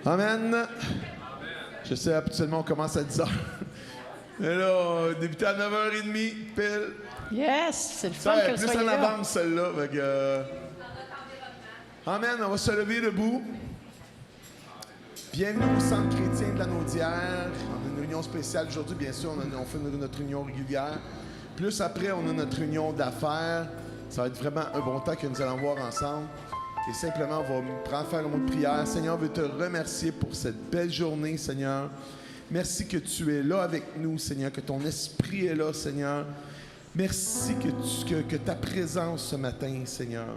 Amen. Je sais, habituellement, on commence à 10h. Mais là, on débutait à 9h30, pile. Yes, c'est le fun Ça, que vous plus soyez en là. avance, celle-là. Amen. On va se lever debout. Bienvenue au Centre chrétien de la Naudière. On a une réunion spéciale aujourd'hui, bien sûr. On fait notre réunion régulière. Plus après, on a notre réunion d'affaires. Ça va être vraiment un bon temps que nous allons voir ensemble. Et simplement, on va faire un mot de prière. Seigneur, on veut te remercier pour cette belle journée, Seigneur. Merci que tu es là avec nous, Seigneur, que ton esprit est là, Seigneur. Merci que ta présence ce matin, Seigneur.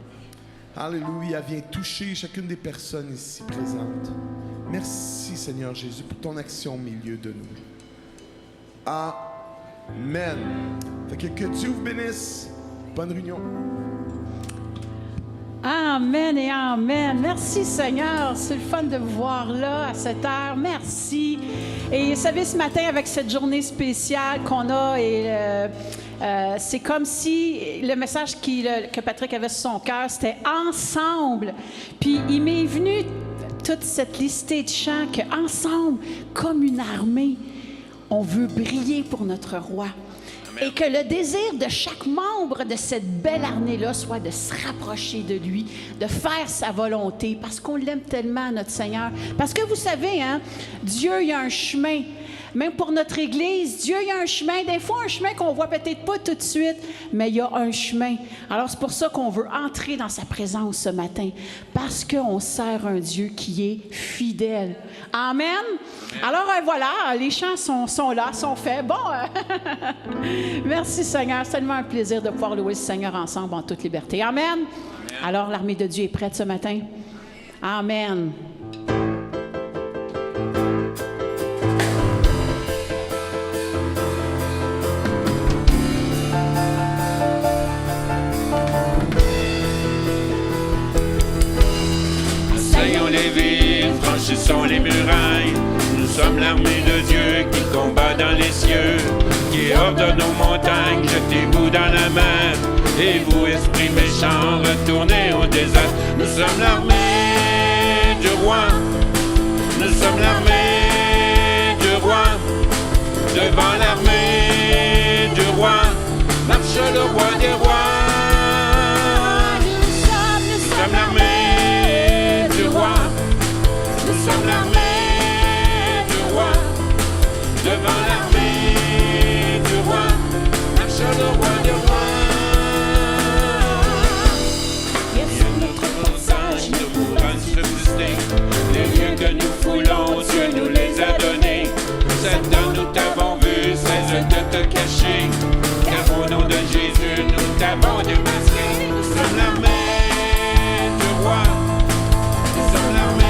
Alléluia, viens toucher chacune des personnes ici présentes. Merci, Seigneur Jésus, pour ton action au milieu de nous. Amen. Fait que Dieu vous bénisse. Bonne réunion. Amen et amen. Merci Seigneur. C'est le fun de vous voir là à cette heure. Merci. Et vous savez, ce matin, avec cette journée spéciale qu'on a, c'est comme si le message que Patrick avait sur son cœur, c'était ensemble. Puis il m'est venu toute cette listée de chants qu'ensemble, comme une armée, on veut briller pour notre roi. Et que le désir de chaque membre de cette belle armée-là soit de se rapprocher de lui, de faire sa volonté, parce qu'on l'aime tellement, notre Seigneur. Parce que vous savez, hein, Dieu, il y a un chemin. Même pour notre Église, Dieu, il y a un chemin. Des fois, un chemin qu'on voit peut-être pas tout de suite, mais il y a un chemin. Alors, c'est pour ça qu'on veut entrer dans sa présence ce matin, parce qu'on sert un Dieu qui est fidèle. Amen. Alors, voilà, les chants sont là, sont faits. Bon, merci Seigneur. C'est tellement un plaisir de pouvoir louer le Seigneur ensemble en toute liberté. Amen. Alors, l'armée de Dieu est prête ce matin. Amen. Les villes, franchissons les murailles. Nous sommes l'armée de Dieu qui combat dans les cieux, qui ordonne aux montagnes, jetez-vous dans la mer. Et vous, esprits méchants, retournez au désastre. Nous sommes l'armée du roi. Nous sommes l'armée du roi. Devant l'armée du roi marche le roi des rois. Nous sommes l'armée. Nous sommes l'armée du roi. Devant l'armée du roi marche le roi des rois. Viens notre passage ne pourra se booster. Les lieux que nous foulons, Dieu nous les a donnés. Satan, nous t'avons vu, cesse de te cacher. Car au nom de Jésus, nous t'avons démasqué. Nous sommes l'armée du roi. Nous sommes l'armée.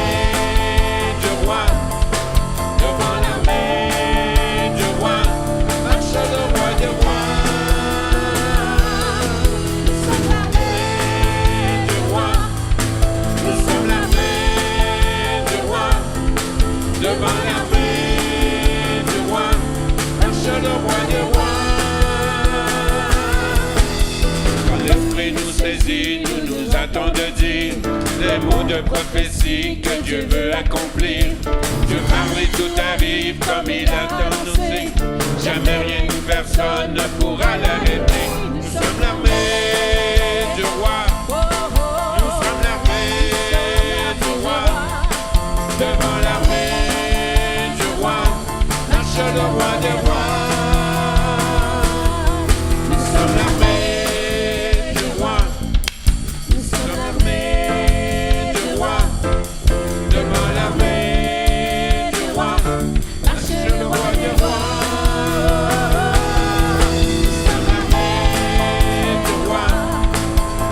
Devant l'armée du roi marche le roi des rois. Nous sommes l'armée du roi. Nous sommes l'armée du roi. Devant l'armée du roi marche le roi des rois. Quand l'esprit nous saisit, nous attend de dire les mots de prophétie que Dieu veut accomplir. Dieu parle et tout arrive comme il a annoncé. Jamais rien ni personne ne pourra l'arrêter. Nous sommes l'armée du roi. Nous sommes l'armée du roi. Devant l'armée du roi marche le roi des rois. Nous sommes l'armée du roi. Nous sommes l'armée du roi. Devant l'armée du roi marche le roi des rois. Nous sommes l'armée du roi.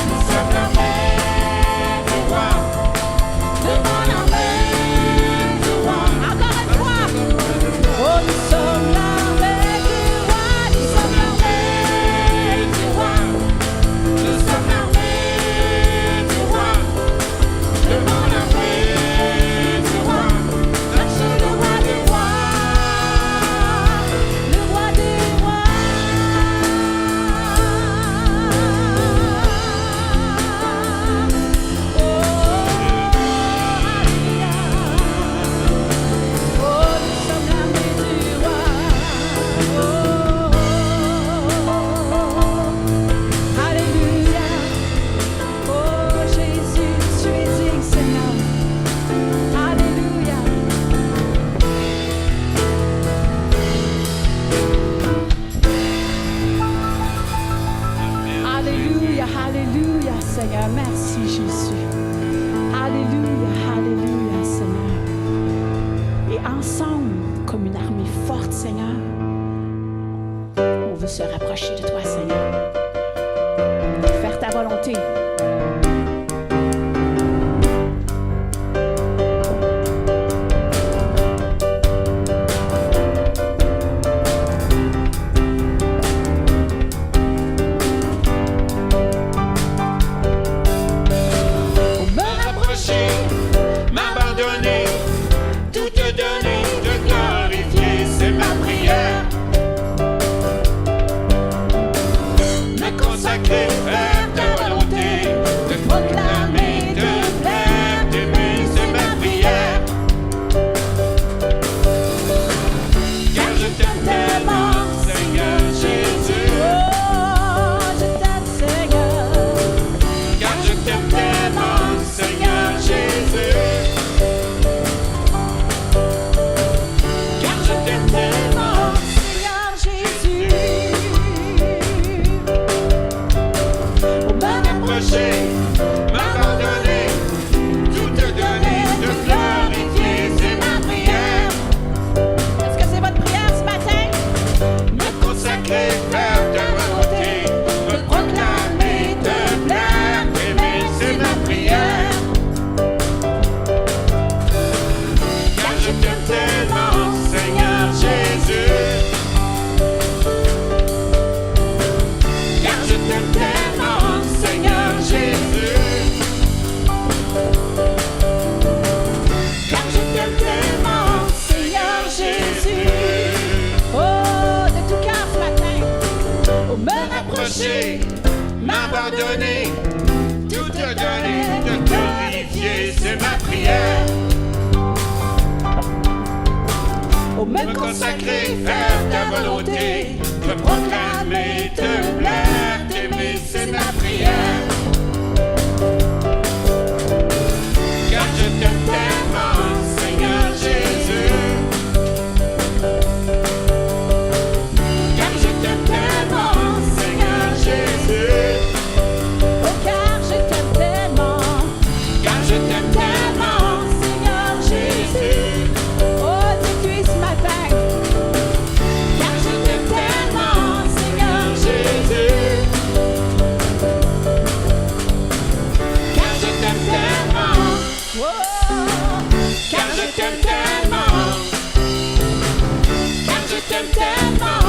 Nous sommes l'armée du roi. Devant l'armée du roi. Encore une fois. Oh, nous sommes l'armée. ensemble, comme une armée forte, Seigneur, on veut se rapprocher de toi, Seigneur. Faire ta volonté. M'abandonner, tout te donner, te glorifier, c'est ma prière. Me consacrer, faire ta volonté, te proclamer, te plaire, t'aimer, c'est ma prière. Car je t'aime tellement, Seigneur Jésus. Car je t'aime tellement, Seigneur Jésus. Oh, car je t'aime tellement. Car je t'aime tellement, Seigneur Jésus. Oh, dis-tu ce matin. car je t'aime tellement, Seigneur Jésus. Car je t'aime tellement, Oh, car je t'aime tellement, car je t'aime tellement,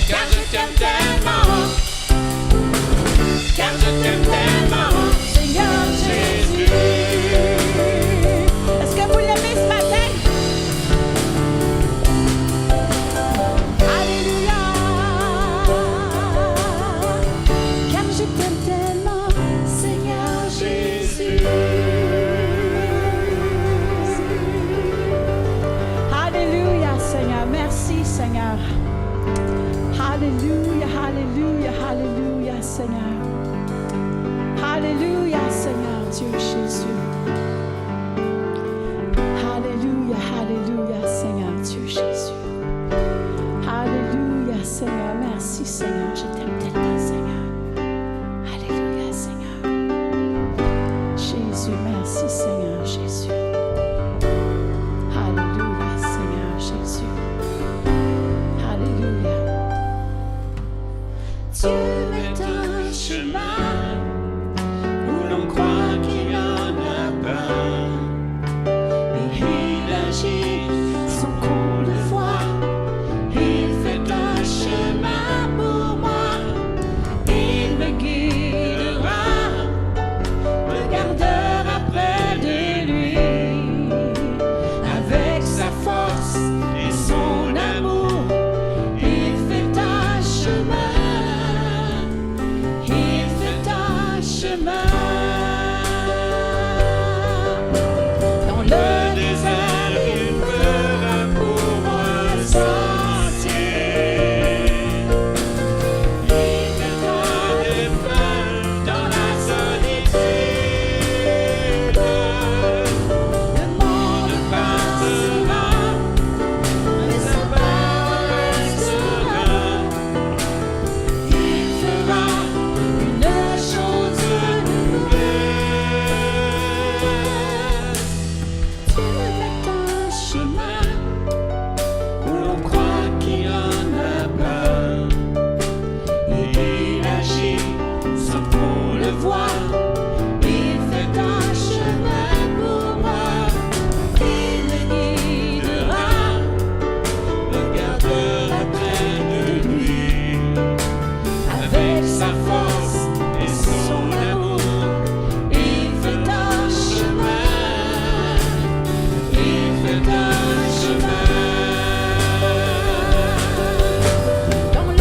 car je t'aime tellement, car je t'aime tellement, Seigneur Jésus. Est-ce que vous l'aimez ce matin? Alléluia. Car je t'aime tellement, Seigneur Jésus. Alléluia, Seigneur. Merci, Seigneur. Alléluia, alléluia, alléluia, Seigneur. Alléluia, Seigneur Dieu Jésus. Alléluia, alléluia, Seigneur Dieu Jésus. Alléluia, Seigneur. Merci, Seigneur. Je t'aime tellement, Seigneur. Alléluia, Seigneur. Jésus, merci, Seigneur Jésus. Alléluia, Seigneur Jésus. Alléluia. Dieu est un chemin où l'on croit qu'il y en a voie. Il fait un chemin pour moi. Il me guidera, me gardera près de lui, avec sa force et son amour. il fait un chemin. Il fait un chemin. Dans le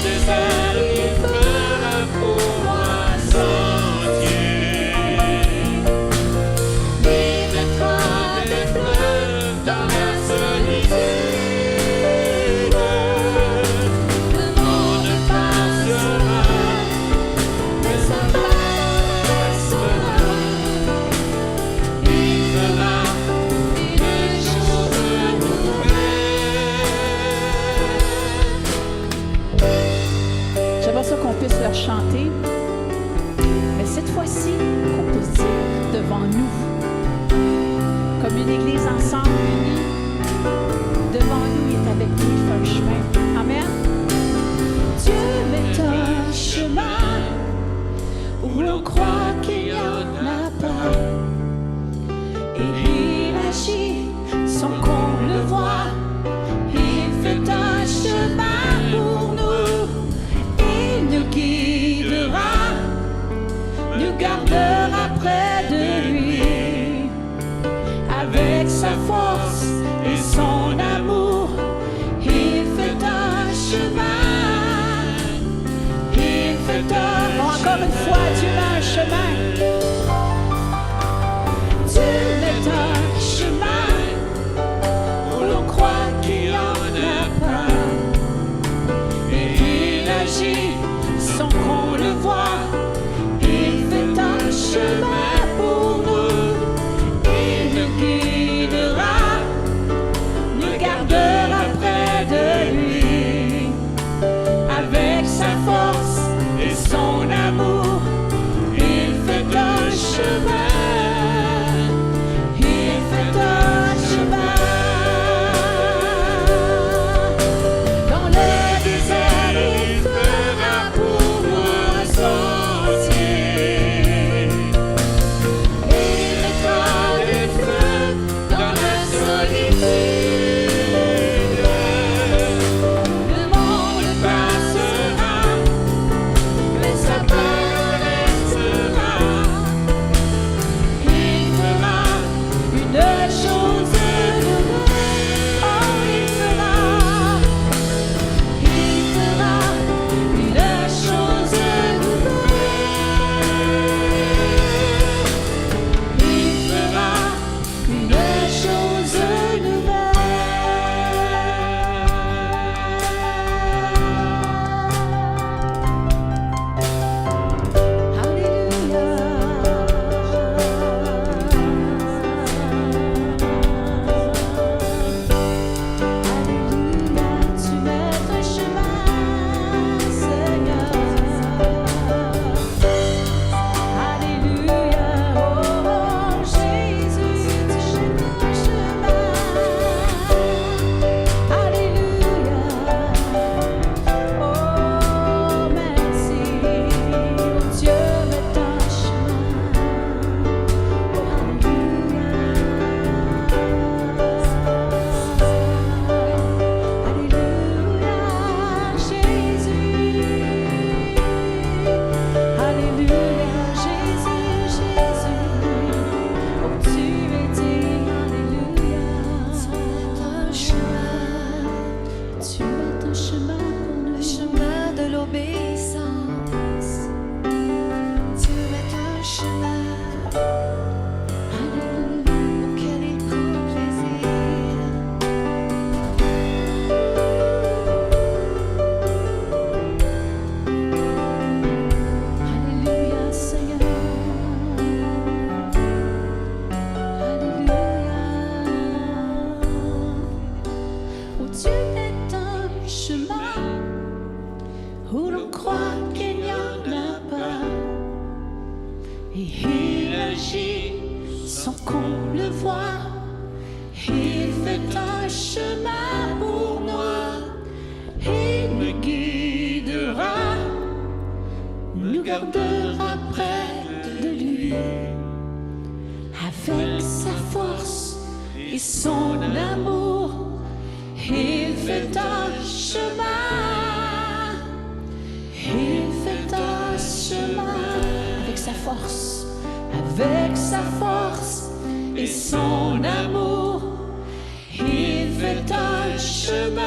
désert, il fera pour moi sentier. Il mettra des fleuves dans la solitude. Le monde passera, mais ça passera. Il fera une chose nouvelle. J'aimerais ça qu'on puisse leur chanter, mais cette fois-ci, qu'on puisse dire devant nous, comme une église ensemble unie, devant nous, il est avec nous, il fait un chemin. Amen. Dieu met un chemin où l'on croit qu'il n'y en a pas. Et il agit sans qu'on le voie. Il fait un chemin pour nous. Il nous guidera, nous gardera près de lui. Avec sa force et son amour, il fait un chemin. Il fait un... Bon, encore une fois, Dieu met un chemin. Dieu met un chemin où l'on croit qu'il n'y en a pas. Et il agit sans qu'on le voie. Il fait un chemin pour nous. Il nous guidera, nous gardera près de lui. Avec sa force et son amour, il fait un chemin. Il fait un chemin. Dans le désert, il fera pour moi sentier. Il mettra des fleuves dans la solitude. Le monde passera, mais ça passera. Il fera une chose nouvelle. Oh, il fera une chose nouvelle. Il fera une chose Alléluia, tu mets un chemin, Seigneur. Alléluia, oh Jésus, tu mets un chemin. Alléluia, oh merci, Dieu met un chemin. Oh Alléluia, Alléluia, Jésus. Alléluia, Jésus, Jésus. Oh, tu es digne, Alléluia. Tu es un chemin. Tu es un chemin pour nous. Le chemin de l'obéissance. Tu es un chemin. Alléluia, auquel il prend plaisir. Alléluia, Seigneur. Alléluia. Oh, Dieu est un chemin où l'on croit qu'il n'y en a pas. Et il agit sans qu'on le voie. Il fait un chemin pour moi. Il me guidera, me gardera près son amour. Il fait un chemin, il fait un chemin avec sa force et son amour. Il fait un chemin,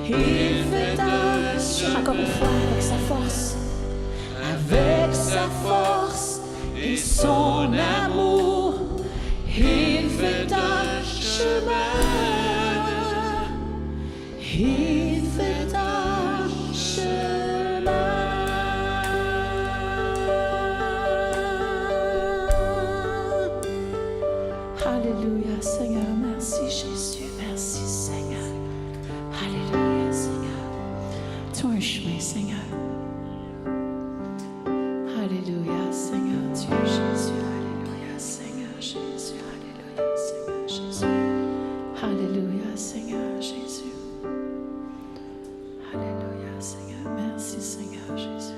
il fait un chemin, encore une fois, avec sa force et son amour. Il fait un chemin, il fait un chemin. Alléluia, Seigneur, merci Jésus, merci Seigneur. Alléluia, Seigneur. Tu as un chemin, Seigneur. Alléluia, Seigneur, Dieu Jésus. Alléluia, Seigneur Jésus. Alléluia, Seigneur Jésus. Alléluia, Seigneur Jésus. Alléluia, Seigneur. Merci, Seigneur Jésus.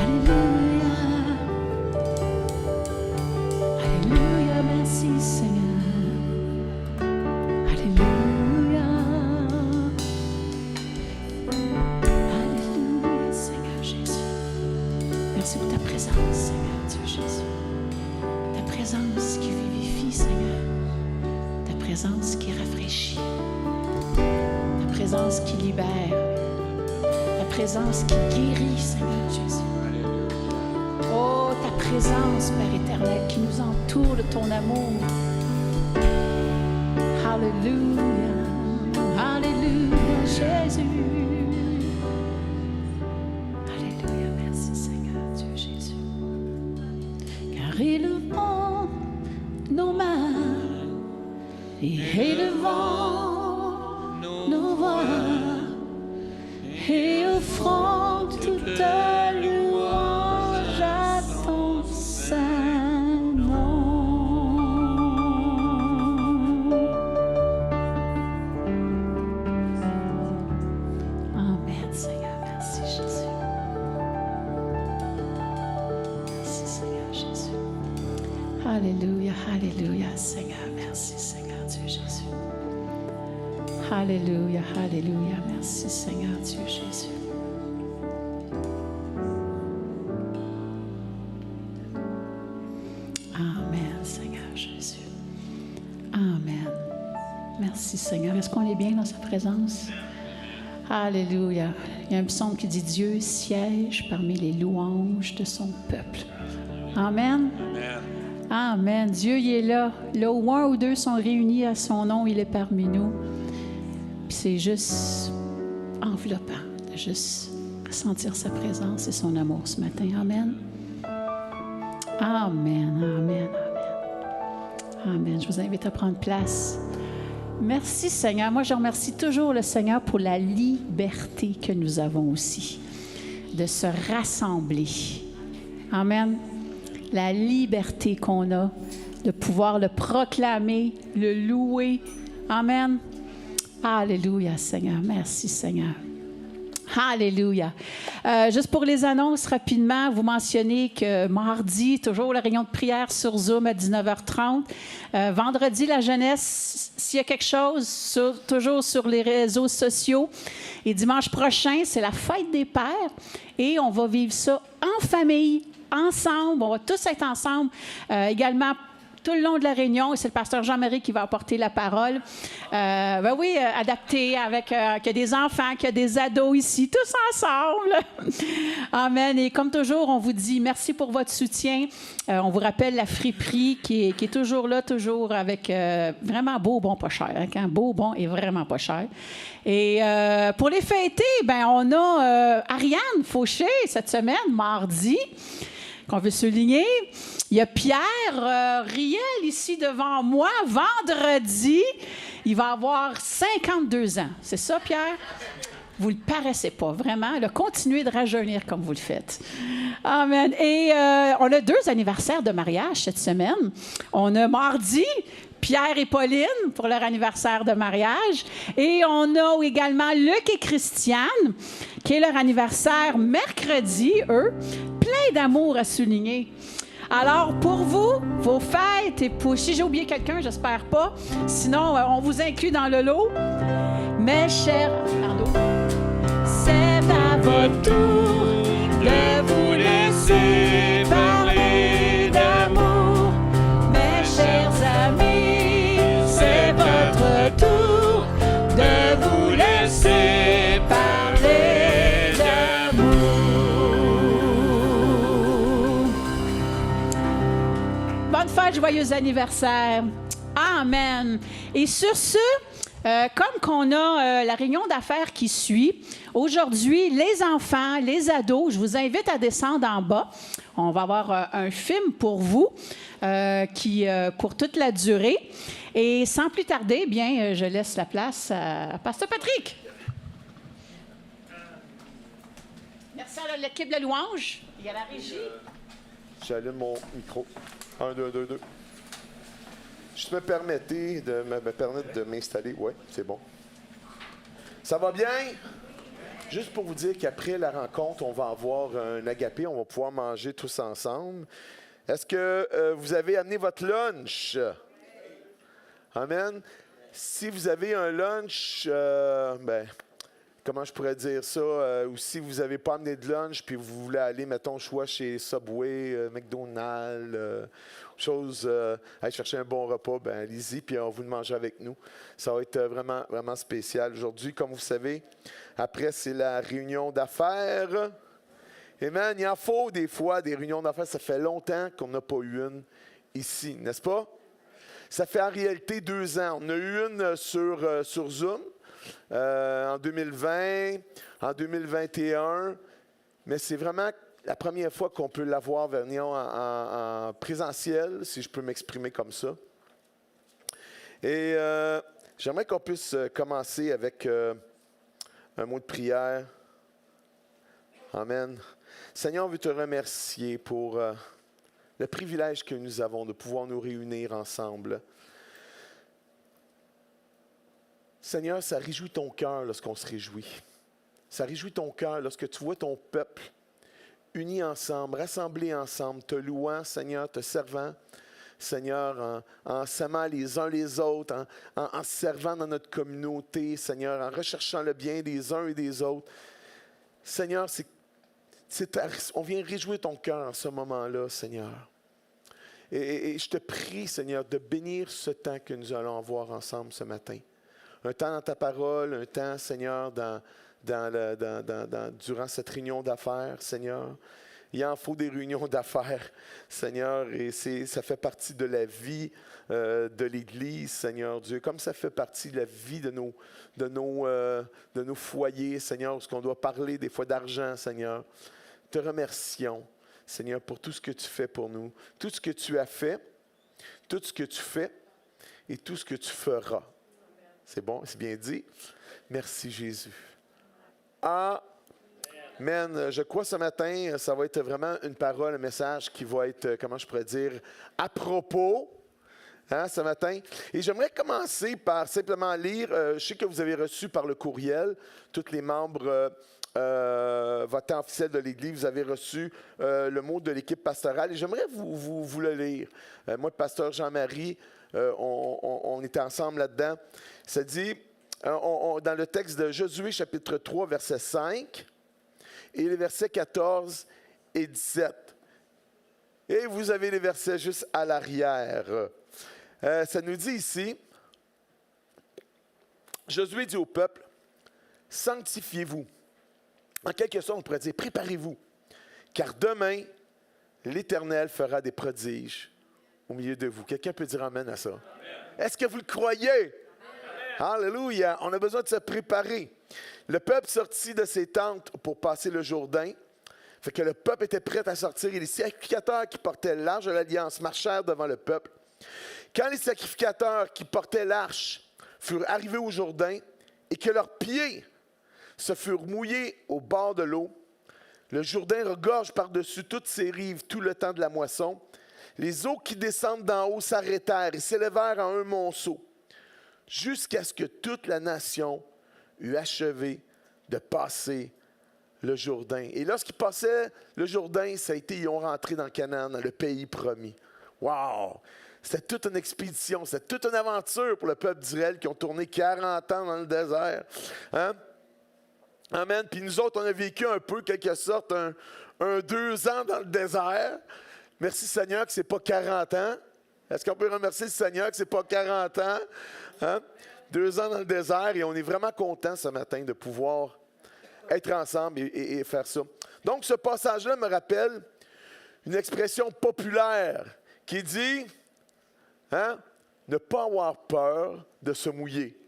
Alléluia. Alléluia, merci Seigneur. Alléluia. Alléluia, Seigneur Jésus. Merci pour ta présence, Seigneur Dieu Jésus. Ta présence qui vivifie, Seigneur. Ta présence qui rafraîchit. Ta présence qui libère. Ta présence qui guérit, Seigneur Jésus. Oh, ta présence, Père éternel, qui nous entoure de ton amour. Alléluia. Alléluia, Jésus. Alléluia, merci, Seigneur Dieu Jésus. Car élevons nos mains et élevons nos voix et offrons toute louange à ton saint nom. Amen, Seigneur. Merci, Jésus. Merci, Seigneur Jésus. Alléluia, alléluia, Seigneur. Merci, Seigneur Dieu Jésus. Alléluia, alléluia. Merci, Seigneur Dieu Jésus. Amen, Seigneur Jésus. Amen. Merci, Seigneur. Est-ce qu'on est bien dans sa présence? Alléluia. Il y a un psaume qui dit « Dieu siège parmi les louanges de son peuple. » Amen. Amen. Amen. Dieu, il est là. Là où un ou deux sont réunis à son nom, il est parmi nous. Puis c'est juste enveloppant de juste sentir sa présence et son amour ce matin. Amen. Amen, amen, amen. Amen. Je vous invite à prendre place. Merci, Seigneur. Moi, je remercie toujours le Seigneur pour la liberté que nous avons aussi de se rassembler. Amen. La liberté qu'on a de pouvoir le proclamer, le louer. Amen. Alléluia, Seigneur. Merci, Seigneur. Alléluia. Juste pour les annonces rapidement, vous mentionnez que mardi, toujours la réunion de prière sur Zoom à 19h30. Vendredi, la jeunesse, s'il y a quelque chose, toujours sur les réseaux sociaux. Et dimanche prochain, c'est la fête des pères. Et on va vivre ça en famille, ensemble. On va tous être ensemble. Également, tout le long de la réunion, et c'est le pasteur Jean-Marie qui va apporter la parole. Adapté avec qu'il y a des enfants, qu'il y a des ados ici, tous ensemble. Amen. Et comme toujours, on vous dit merci pour votre soutien. On vous rappelle la friperie qui est toujours là, toujours avec vraiment beau, bon, pas cher. Hein, beau, bon et vraiment pas cher. Et pour les fêter, on a Ariane Fauché cette semaine, mardi, qu'on veut souligner. Il y a Pierre Riel ici devant moi, vendredi. Il va avoir 52 ans. C'est ça, Pierre? Vous ne le paraissez pas, vraiment. Continuez de rajeunir comme vous le faites. Amen. Et on a 2 anniversaires de mariage cette semaine. On a mardi, Pierre et Pauline pour leur anniversaire de mariage. Et on a également Luc et Christiane, qui est leur anniversaire mercredi, eux. Plein d'amour à souligner. Alors, pour vous, vos fêtes, et pour, si j'ai oublié quelqu'un, j'espère pas, sinon, on vous inclut dans le lot. Mes chers, c'est à votre tour de vous laisser parler d'amour. Mes chers amis, c'est votre tour de vous laisser parler d'amour. Bonne fête, joyeux anniversaire. Amen. Et sur ce, comme qu'on a la réunion d'affaires qui suit, aujourd'hui, les enfants, les ados, je vous invite à descendre en bas. On va avoir un film pour vous qui pour toute la durée. Et sans plus tarder, bien, je laisse la place à Pasteur Patrick. Merci à l'équipe de louange. Il y a la régie. J'allume mon micro. 1, 2, 2, 2. Si tu me permettais de me permettre de m'installer. Oui, c'est bon. Ça va bien? Juste pour vous dire qu'après la rencontre, on va avoir un agapé, on va pouvoir manger tous ensemble. Est-ce que vous avez amené votre lunch? Amen. Si vous avez un lunch, comment je pourrais dire ça? Ou si vous n'avez pas amené de lunch, puis vous voulez aller, mettons, choix chez Subway, McDonald's, aller chercher un bon repas, allez-y, puis on va vous le manger avec nous. Ça va être vraiment, vraiment spécial. Aujourd'hui, comme vous savez, après, c'est la réunion d'affaires. Amen. Il en faut des fois des réunions d'affaires. Ça fait longtemps qu'on n'a pas eu une ici, n'est-ce pas? Ça fait en réalité 2 ans. On a eu une sur Zoom en 2020, en 2021, mais c'est vraiment la première fois qu'on peut l'avoir venir en présentiel, si je peux m'exprimer comme ça. Et j'aimerais qu'on puisse commencer avec un mot de prière. Amen. Seigneur, on veut te remercier pour le privilège que nous avons de pouvoir nous réunir ensemble. Seigneur, ça réjouit ton cœur lorsqu'on se réjouit. Ça réjouit ton cœur lorsque tu vois ton peuple unis ensemble, rassemblés ensemble, te louant, Seigneur, te servant, Seigneur, en s'aimant les uns les autres, en servant dans notre communauté, Seigneur, en recherchant le bien des uns et des autres. Seigneur, on vient réjouir ton cœur en ce moment-là, Seigneur. Et je te prie, Seigneur, de bénir ce temps que nous allons avoir ensemble ce matin. Un temps dans ta parole, un temps, Seigneur, durant cette réunion d'affaires, Seigneur. Il en faut des réunions d'affaires, Seigneur, et ça fait partie de la vie de l'Église, Seigneur Dieu, comme ça fait partie de la vie de nos foyers, Seigneur, où on doit parler des fois d'argent, Seigneur. Te remercions, Seigneur, pour tout ce que tu fais pour nous, tout ce que tu as fait, tout ce que tu fais et tout ce que tu feras. C'est bon, c'est bien dit. Merci Jésus. Amen. Je crois ce matin, ça va être vraiment une parole, un message qui va être, comment je pourrais dire, à propos, ce matin. Et j'aimerais commencer par simplement lire, je sais que vous avez reçu par le courriel, tous les membres votants officiels de l'Église, vous avez reçu le mot de l'équipe pastorale et j'aimerais vous le lire. Moi, le pasteur Jean-Marie, on était ensemble là-dedans. Ça dit, dans le texte de Josué, chapitre 3, verset 5, et les versets 14 et 17. Et vous avez les versets juste à l'arrière. Ça nous dit ici, Josué dit au peuple, sanctifiez-vous. En quelque sorte, on pourrait dire, préparez-vous, car demain, l'Éternel fera des prodiges au milieu de vous. Quelqu'un peut dire amen à ça? Amen. Est-ce que vous le croyez? Amen. Alléluia! On a besoin de se préparer. Le peuple sortit de ses tentes pour passer le Jourdain. Fait que le peuple était prêt à sortir et les sacrificateurs qui portaient l'arche de l'Alliance marchèrent devant le peuple. Quand les sacrificateurs qui portaient l'arche furent arrivés au Jourdain et que leurs pieds se furent mouillés au bord de l'eau, le Jourdain regorge par-dessus toutes ses rives tout le temps de la moisson. Les eaux qui descendent d'en haut s'arrêtèrent et s'élevèrent en un monceau, jusqu'à ce que toute la nation eut achevé de passer le Jourdain. Et lorsqu'ils passaient le Jourdain, ça a été, ils ont rentré dans Canaan, dans le pays promis. Wow! C'était toute une expédition, c'était toute une aventure pour le peuple d'Israël qui ont tourné 40 ans dans le désert. Hein? Amen. Puis nous autres, on a vécu un peu, quelque sorte, un 2 ans dans le désert. Merci Seigneur que ce n'est pas 40 ans. Est-ce qu'on peut remercier le Seigneur que ce n'est pas 40 ans? Hein? 2 ans dans le désert et on est vraiment content ce matin de pouvoir être ensemble et faire ça. Donc, ce passage-là me rappelle une expression populaire qui dit, ne pas avoir peur de se mouiller.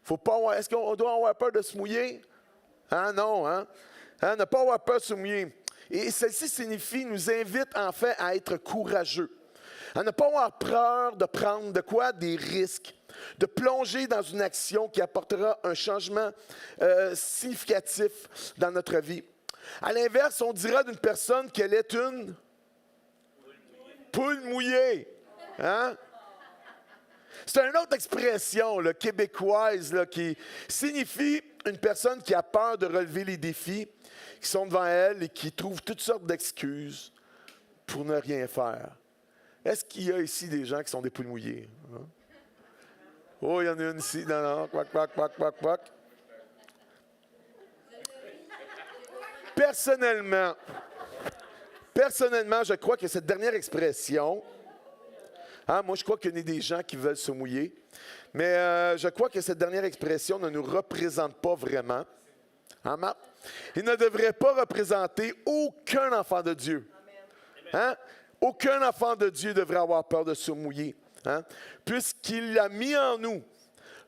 Faut pas avoir, est-ce qu'on doit avoir peur de se mouiller? Non, ne pas avoir peur de se mouiller. Et celle-ci signifie, nous invite en fait à être courageux. À ne pas avoir peur de prendre de quoi? Des risques. De plonger dans une action qui apportera un changement significatif dans notre vie. À l'inverse, on dira d'une personne qu'elle est une poule mouillée. C'est une autre expression québécoise qui signifie une personne qui a peur de relever les défis qui sont devant elle et qui trouve toutes sortes d'excuses pour ne rien faire. Est-ce qu'il y a ici des gens qui sont des poules mouillées? Hein? Oh, il y en a une ici. Non, quack, quack, quack, quack, quack. Personnellement, je crois que cette dernière expression, moi je crois qu'il y a des gens qui veulent se mouiller, mais je crois que cette dernière expression ne nous représente pas vraiment. Hein, Marc? Il ne devrait pas représenter aucun enfant de Dieu. Hein? Aucun enfant de Dieu devrait avoir peur de se mouiller. Hein? Puisqu'il a mis en nous,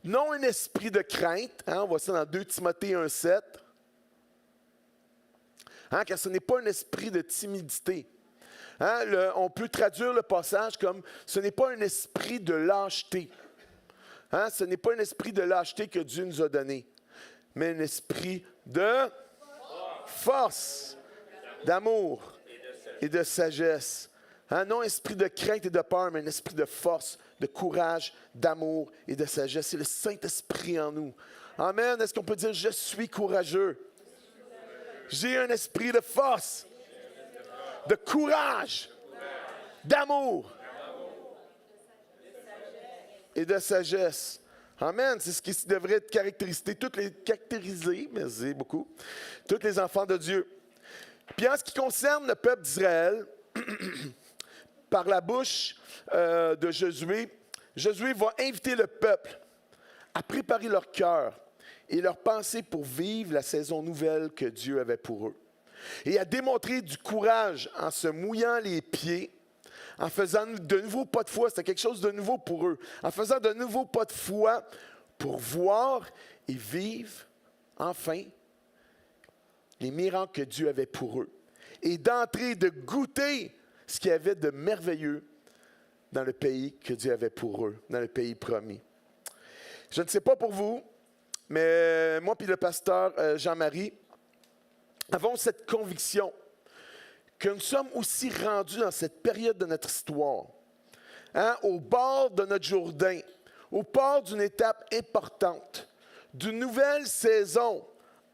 non un esprit de crainte, hein? On voit ça dans 2 Timothée 1,7, hein? Car ce n'est pas un esprit de timidité. Hein? On peut traduire le passage comme « ce n'est pas un esprit de lâcheté hein? ». Ce n'est pas un esprit de lâcheté que Dieu nous a donné, mais un esprit de force, d'amour et de sagesse. Hein? Non un esprit de crainte et de peur, mais un esprit de force, de courage, d'amour et de sagesse. C'est le Saint-Esprit en nous. Amen. Est-ce qu'on peut dire « je suis courageux ». J'ai un esprit de force, de courage, d'amour et de sagesse. Amen. C'est ce qui devrait caractériser merci beaucoup, tous les enfants de Dieu. Puis en ce qui concerne le peuple d'Israël, par la bouche de Josué, Josué va inviter le peuple à préparer leur cœur et leur pensée pour vivre la saison nouvelle que Dieu avait pour eux. Et à démontrer du courage en se mouillant les pieds, en faisant de nouveaux pas de foi, c'était quelque chose de nouveau pour eux, en faisant de nouveaux pas de foi pour voir et vivre, enfin, les miracles que Dieu avait pour eux. Et d'entrer, de goûter ce qu'il y avait de merveilleux dans le pays que Dieu avait pour eux, dans le pays promis. Je ne sais pas pour vous, mais moi et le pasteur Jean-Marie avons cette conviction que nous sommes aussi rendus dans cette période de notre histoire, hein, au bord de notre Jourdain, au bord d'une étape importante, d'une nouvelle saison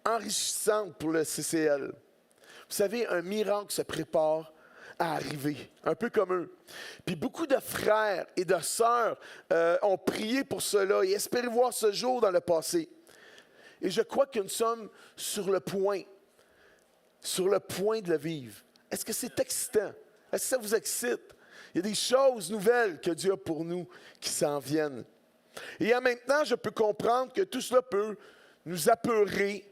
enrichissante pour le CCL. Vous savez, un miracle se prépare à arriver, un peu comme eux. Puis beaucoup de frères et de sœurs ont prié pour cela et espéraient voir ce jour dans le passé. Et je crois que nous sommes sur le point de le vivre. Est-ce que c'est excitant? Est-ce que ça vous excite? Il y a des choses nouvelles que Dieu a pour nous qui s'en viennent. Et en même temps, je peux comprendre que tout cela peut nous apeurer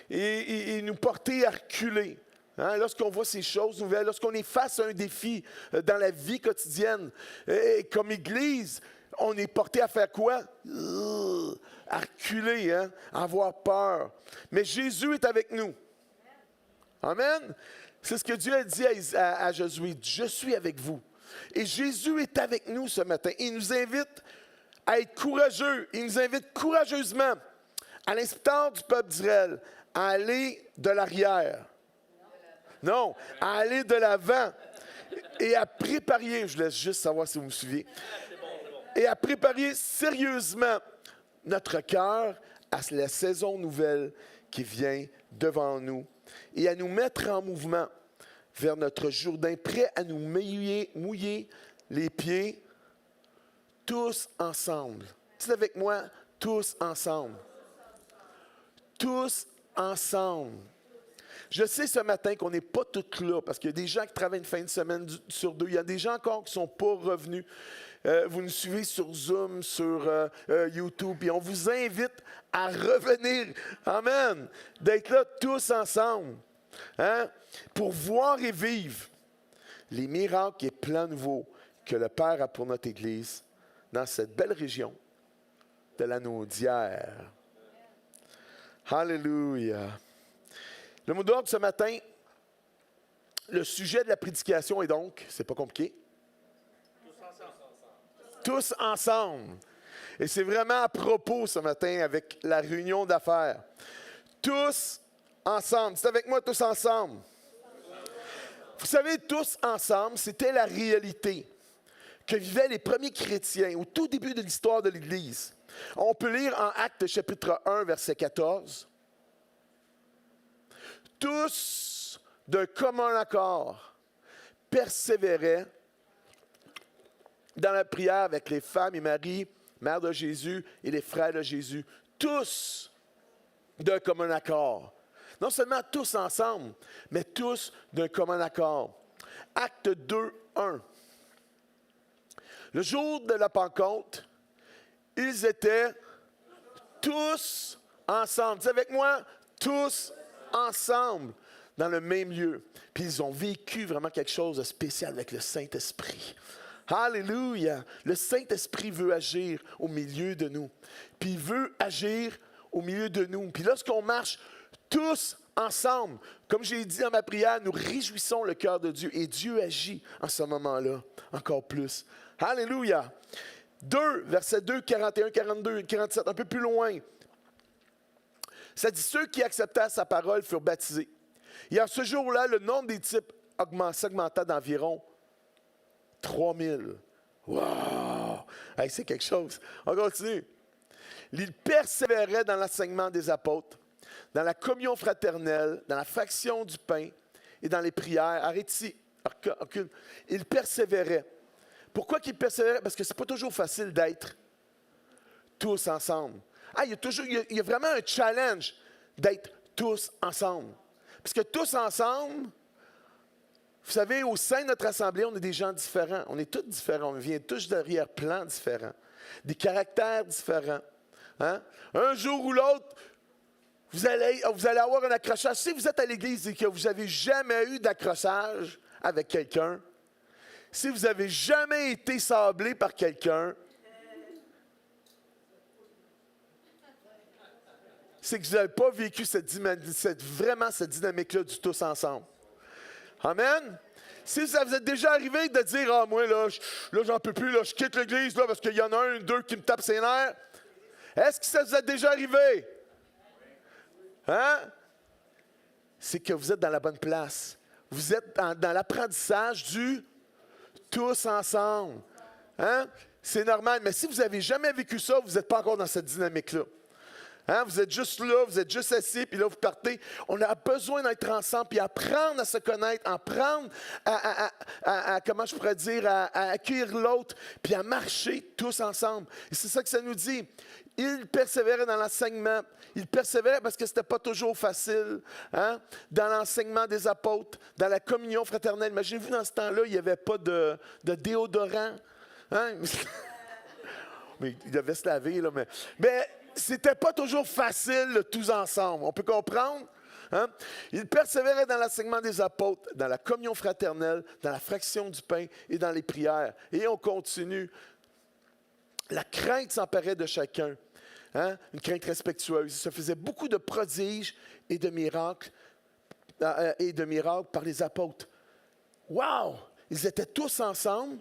et nous porter à reculer. Hein? Lorsqu'on voit ces choses nouvelles, lorsqu'on est face à un défi dans la vie quotidienne, et comme Église, on est porté à faire quoi? À reculer, hein? À avoir peur. Mais Jésus est avec nous. Amen. C'est ce que Dieu a dit à Josué. Je suis avec vous. Et Jésus est avec nous ce matin. Il nous invite à être courageux. Il nous invite courageusement, à l'instar du peuple d'Israël, à aller de l'arrière. Non, à aller de l'avant. Et à préparer, je laisse juste savoir si vous me suivez, et à préparer sérieusement notre cœur à la saison nouvelle qui vient devant nous et à nous mettre en mouvement vers notre Jourdain, prêt à nous mouiller les pieds, tous ensemble. Dites avec moi, tous ensemble. Tous ensemble. Je sais ce matin qu'on n'est pas tous là, parce qu'il y a des gens qui travaillent une fin de semaine sur 2. Il y a des gens encore qui ne sont pas revenus. Vous nous suivez sur Zoom, sur YouTube, et on vous invite à revenir. Amen. D'être là tous ensemble. Hein? Pour voir et vivre les miracles et plans nouveaux que le Père a pour notre Église dans cette belle région de la Naudière. Alléluia. Le mot d'ordre ce matin, le sujet de la prédication est donc, c'est pas compliqué, tous ensemble. Et c'est vraiment à propos ce matin avec la réunion d'affaires. Tous ensemble. C'est avec moi, tous ensemble. Vous savez, tous ensemble, c'était la réalité que vivaient les premiers chrétiens au tout début de l'histoire de l'Église. On peut lire en Actes chapitre 1, verset 14. tous d'un commun accord persévéraient dans la prière avec les femmes et Marie, mère de Jésus, et les frères de Jésus. Tous d'un commun accord. Non seulement tous ensemble, mais tous d'un commun accord. Acte 2, 1. Le jour de la Pentecôte, ils étaient tous ensemble. Dis avec moi, tous ensemble, dans le même lieu. Puis ils ont vécu vraiment quelque chose de spécial avec le Saint-Esprit. Alléluia! Le Saint-Esprit veut agir au milieu de nous. Puis il veut agir au milieu de nous. Puis lorsqu'on marche tous ensemble, comme j'ai dit dans ma prière, nous réjouissons le cœur de Dieu. Et Dieu agit en ce moment-là, encore plus. Alléluia! 2, versets 2, 41, 42, 47, un peu plus loin. Ça dit, ceux qui acceptèrent sa parole furent baptisés. Et en ce jour-là, le nombre des disciples s'augmenta d'environ 3000. Wow! Hey, c'est quelque chose. On continue. Ils persévéraient dans l'enseignement des apôtres, dans la communion fraternelle, dans la fraction du pain et dans les prières. Arrête ici. Recule. Ils persévéraient. Pourquoi qu'ils persévéraient? Parce que c'est pas toujours facile d'être tous ensemble. Ah, il y a vraiment un challenge d'être tous ensemble. Parce que tous ensemble, vous savez, au sein de notre assemblée, on est des gens différents. On est tous différents. On vient tous d'arrière-plans différents. Des caractères différents. Hein? Un jour ou l'autre, vous allez avoir un accrochage. Si vous êtes à l'église et que vous n'avez jamais eu d'accrochage avec quelqu'un, si vous n'avez jamais été sablé par quelqu'un, c'est que vous n'avez pas vécu vraiment cette dynamique-là du tous ensemble. Amen? Si ça vous est déjà arrivé de dire « Ah, moi, là, j'en peux plus, là, je quitte l'église là, parce qu'il y en a un ou deux qui me tapent ses nerfs. » Est-ce que ça vous est déjà arrivé? Hein? C'est que vous êtes dans la bonne place. Vous êtes dans l'apprentissage du tous ensemble. Hein? C'est normal, mais si vous n'avez jamais vécu ça, vous n'êtes pas encore dans cette dynamique-là. Hein? Vous êtes juste là, vous êtes juste assis, puis là, vous partez. On a besoin d'être ensemble, puis apprendre à se connaître, apprendre à comment je pourrais dire, à accueillir l'autre, puis à marcher tous ensemble. Et c'est ça que ça nous dit. Ils persévéraient dans l'enseignement. Ils persévéraient parce que ce n'était pas toujours facile. Hein? Dans l'enseignement des apôtres, dans la communion fraternelle. Imaginez-vous, dans ce temps-là, il n'y avait pas de déodorant. Hein? Mais ils devaient se laver, là. Mais c'était pas toujours facile, tous ensemble. On peut comprendre? Hein? Ils persévéraient dans l'enseignement des apôtres, dans la communion fraternelle, dans la fraction du pain et dans les prières. Et on continue. La crainte s'emparait de chacun. Hein? Une crainte respectueuse. Il se faisait beaucoup de prodiges et de miracles par les apôtres. Wow! Ils étaient tous ensemble.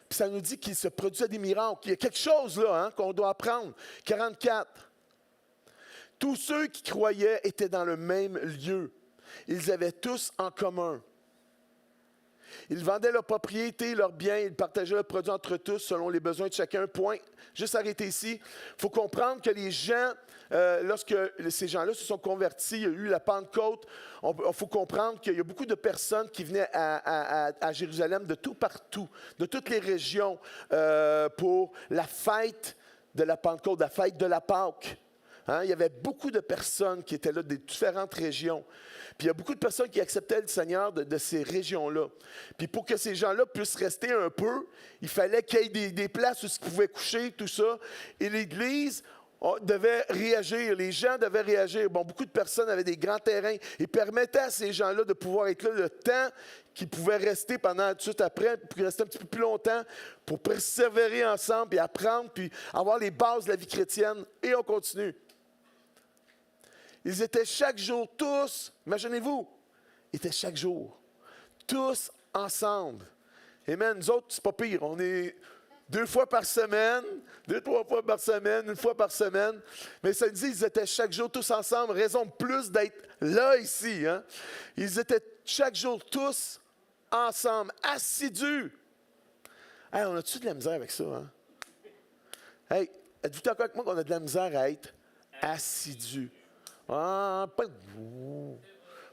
Puis ça nous dit qu'il se produisait des miracles. Il y a quelque chose là hein, qu'on doit apprendre. 44. Tous ceux qui croyaient étaient dans le même lieu. Ils avaient tous en commun. Ils vendaient leurs propriétés, leurs biens, ils partageaient leurs produits entre tous selon les besoins de chacun. Point. Juste arrêter ici. Il faut comprendre que les gens, lorsque ces gens-là se sont convertis, il y a eu la Pentecôte, il faut comprendre qu'il y a beaucoup de personnes qui venaient à Jérusalem de tout partout, de toutes les régions, pour la fête de la Pentecôte, la fête de la Pâque. Hein? Il y avait beaucoup de personnes qui étaient là des différentes régions. Puis il y a beaucoup de personnes qui acceptaient le Seigneur de ces régions-là. Puis pour que ces gens-là puissent rester un peu, il fallait qu'il y ait des places où ils pouvaient coucher, tout ça. Et l'Église devait réagir, les gens devaient réagir. Bon, beaucoup de personnes avaient des grands terrains et permettaient à ces gens-là de pouvoir être là le temps qu'ils pouvaient rester pendant tout de suite après, puis rester un petit peu plus longtemps pour persévérer ensemble, puis apprendre, puis avoir les bases de la vie chrétienne. Et on continue. Ils étaient chaque jour tous, imaginez-vous, ils étaient chaque jour, tous ensemble. Amen. Nous autres, c'est pas pire. On est 2 fois par semaine, 2-3 fois par semaine, 1 fois par semaine. Mais ça dit, ils étaient chaque jour tous ensemble. Raison de plus d'être là, ici. Hein? Ils étaient chaque jour tous ensemble, assidus. Hey, on a-tu de la misère avec ça? Hein? Hey, êtes-vous d'accord avec moi qu'on a de la misère à être assidus? Ah,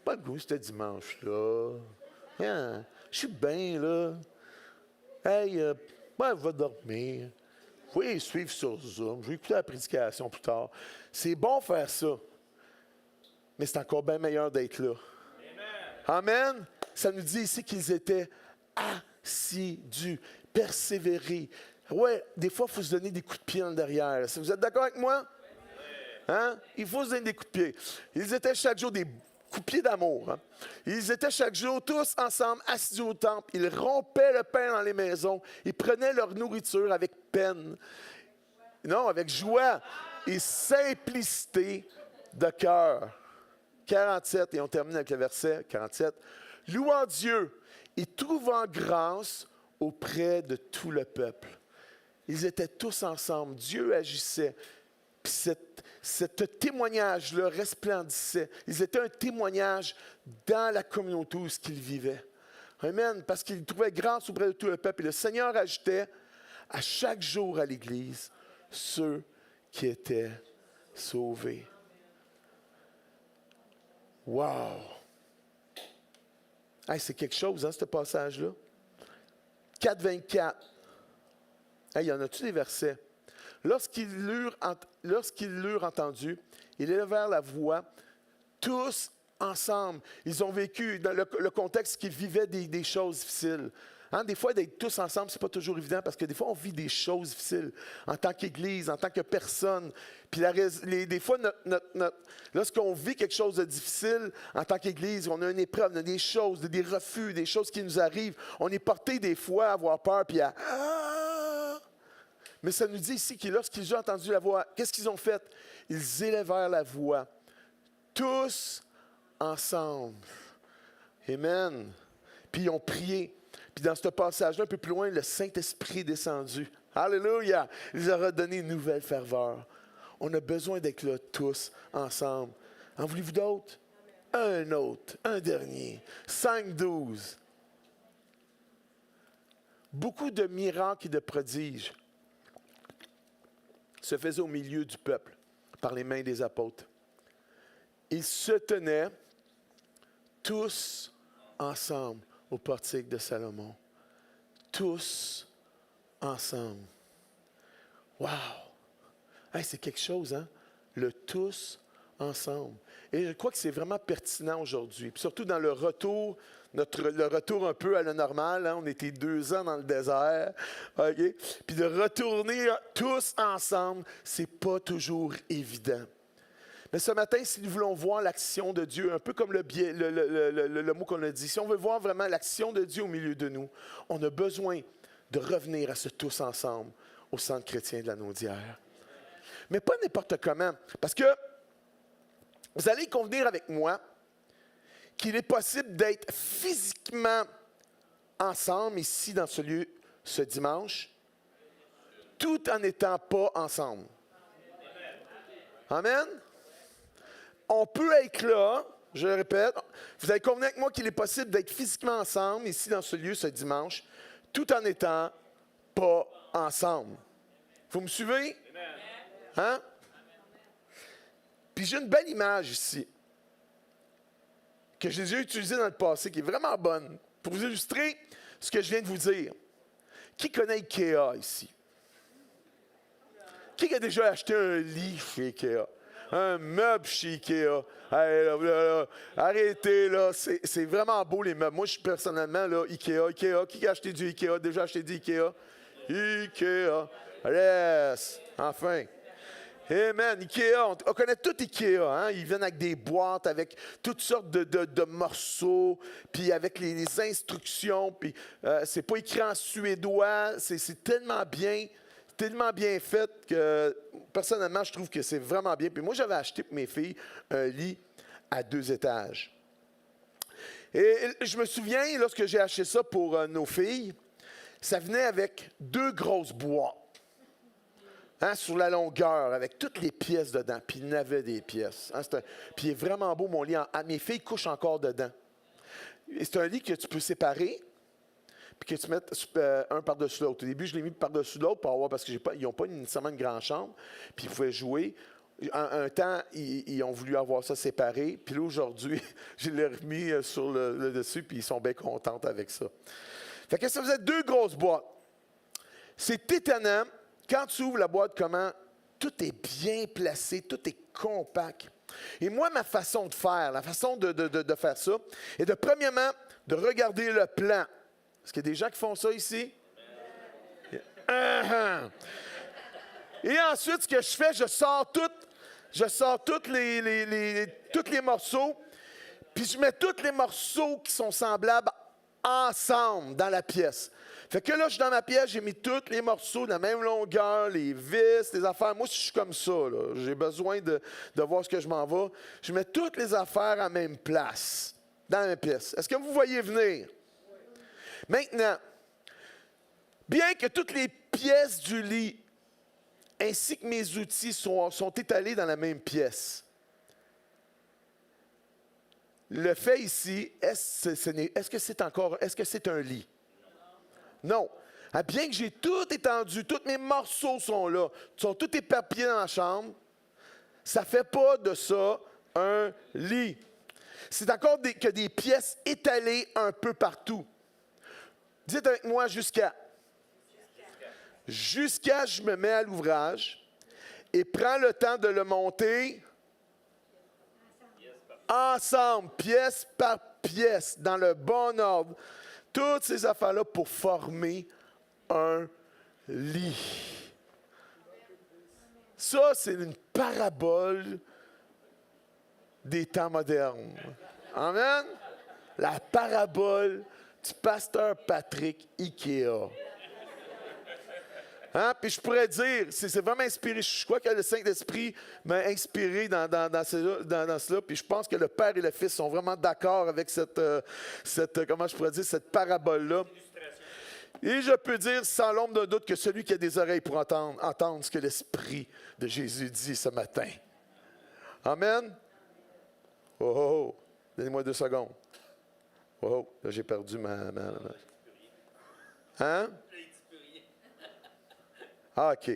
pas le goût, c'était dimanche-là. Hein, je suis bien, là. Hey, va dormir. Vous pouvez suivre sur Zoom. Je vais écouter la prédication plus tard. C'est bon faire ça. Mais c'est encore bien meilleur d'être là. Amen. Ça nous dit ici qu'ils étaient assidus, persévérés. Ouais, des fois, il faut se donner des coups de pied en derrière. Vous êtes d'accord avec moi? Hein? Il faut se donner des coups de pied. Ils étaient chaque jour des coups de pied d'amour. Hein? Ils étaient chaque jour tous ensemble, assidus au temple. Ils rompaient le pain dans les maisons. Ils prenaient leur nourriture avec peine. Non, avec joie et simplicité de cœur. 47, et on termine avec le verset 47. Louant Dieu et trouvant grâce auprès de tout le peuple. Ils étaient tous ensemble. Dieu agissait. Puis ce témoignage-là resplendissait. Ils étaient un témoignage dans la communauté où ils vivaient. Amen. Parce qu'ils trouvaient grâce auprès de tout le peuple. Et le Seigneur ajoutait à chaque jour à l'Église ceux qui étaient sauvés. Wow! Hey, c'est quelque chose, hein, ce passage-là. 4,24. Hey, y en a-tu des versets? Lorsqu'ils l'eurent entendu, ils élevèrent la voix, tous ensemble. Ils ont vécu, dans le contexte qu'ils vivaient des choses difficiles. Hein, des fois, d'être tous ensemble, ce n'est pas toujours évident parce que des fois, on vit des choses difficiles en tant qu'Église, en tant que personne. Puis des fois, lorsqu'on vit quelque chose de difficile en tant qu'Église, on a une épreuve, on a des choses, des refus, des choses qui nous arrivent. On est porté des fois à avoir peur puis à... Mais ça nous dit ici que lorsqu'ils ont entendu la voix, qu'est-ce qu'ils ont fait? Ils élevèrent la voix. Tous ensemble. Amen. Puis ils ont prié. Puis dans ce passage-là, un peu plus loin, le Saint-Esprit est descendu. Alléluia! Il leur a donné une nouvelle ferveur. On a besoin d'être là tous ensemble. En voulez-vous d'autres? Un autre, un dernier. 5-12. Beaucoup de miracles et de prodiges se faisaient au milieu du peuple par les mains des apôtres. Ils se tenaient tous ensemble au portique de Salomon. Tous ensemble. Wow! Hey, c'est quelque chose, hein? Le tous ensemble. Et je crois que c'est vraiment pertinent aujourd'hui. Puis surtout dans le retour, le retour un peu à la normale. Hein? On était 2 ans dans le désert. Okay? Puis de retourner tous ensemble, c'est pas toujours évident. Mais ce matin, si nous voulons voir l'action de Dieu, un peu comme le mot qu'on a dit, si on veut voir vraiment l'action de Dieu au milieu de nous, on a besoin de revenir à ce tous ensemble au Centre chrétien de la Naudière. Mais pas n'importe comment, parce que vous allez convenir avec moi qu'il est possible d'être physiquement ensemble ici dans ce lieu ce dimanche, tout en n'étant pas ensemble. Amen? On peut être là, je le répète, vous allez convenir avec moi qu'il est possible d'être physiquement ensemble, ici dans ce lieu, ce dimanche, tout en n'étant pas ensemble. Vous me suivez? Hein? Puis j'ai une belle image ici, que j'ai déjà utilisée dans le passé, qui est vraiment bonne, pour vous illustrer ce que je viens de vous dire. Qui connaît Ikea ici? Qui a déjà acheté un lit chez Ikea? Un meuble chez Ikea. Hey, là, arrêtez, là. C'est vraiment beau, les meubles. Moi, je suis personnellement, là, Ikea. Qui a acheté du Ikea? Déjà acheté du Ikea? Ikea. Yes. Enfin. Amen. Ikea, on connaît tout Ikea. Hein? Ils viennent avec des boîtes, avec toutes sortes de morceaux, puis avec les instructions. Puis c'est pas écrit en suédois. C'est tellement bien fait que, personnellement, je trouve que c'est vraiment bien. Puis moi, j'avais acheté pour mes filles un lit à 2 étages. Et je me souviens, lorsque j'ai acheté ça pour nos filles, ça venait avec 2 grosses boîtes. Hein, sur la longueur, avec toutes les pièces dedans. Puis il y en avait des pièces. Hein, puis il est vraiment beau, mon lit. Mes filles couchent encore dedans. Et c'est un lit que tu peux séparer, puis que tu mettes un par-dessus l'autre. Au début, je l'ai mis par-dessus l'autre parce qu'ils n'ont pas nécessairement une grande chambre. Puis ils pouvaient jouer Un temps, ils ont voulu avoir ça séparé. Puis là, aujourd'hui, je l'ai remis sur le dessus, puis ils sont bien contents avec ça. Fait que ça faisait 2 grosses boîtes. C'est étonnant, quand tu ouvres la boîte, comment tout est bien placé, tout est compact. Et moi, ma façon de faire, la façon de faire ça, est de, premièrement, de regarder le plan. Est-ce qu'il y a des gens qui font ça ici? Et ensuite, ce que je fais, je sors tous les morceaux, puis je mets tous les morceaux qui sont semblables ensemble dans la pièce. Fait que là, je suis dans ma pièce, j'ai mis tous les morceaux de la même longueur, les vis, les affaires. Moi, je suis comme ça, là. J'ai besoin de voir ce que je m'en vais. Je mets toutes les affaires à la même place, dans la même pièce. Est-ce que vous voyez venir? Maintenant, bien que toutes les pièces du lit ainsi que mes outils sont étalés dans la même pièce, le fait ici, est-ce que c'est un lit? Non. Bien que j'ai tout étendu, tous mes morceaux sont là, sont tous éparpillés dans la chambre, ça ne fait pas de ça un lit. C'est encore que des pièces étalées un peu partout. Dites avec moi jusqu'à. Jusqu'à, je me mets à l'ouvrage et prends le temps de le monter ensemble, pièce par pièce, dans le bon ordre. Toutes ces affaires-là pour former un lit. Ça, c'est une parabole des temps modernes. Amen? La parabole du pasteur Patrick Ikea. Hein? Puis je pourrais dire, c'est vraiment inspiré. Je crois que le Saint-Esprit m'a inspiré dans cela. Puis je pense que le Père et le Fils sont vraiment d'accord avec cette parabole-là. Et je peux dire sans l'ombre d'un doute que celui qui a des oreilles pour entendre ce que l'Esprit de Jésus dit ce matin. Amen? Oh. Donnez-moi 2 secondes. Oh, là j'ai perdu ma... Hein? Ah, OK.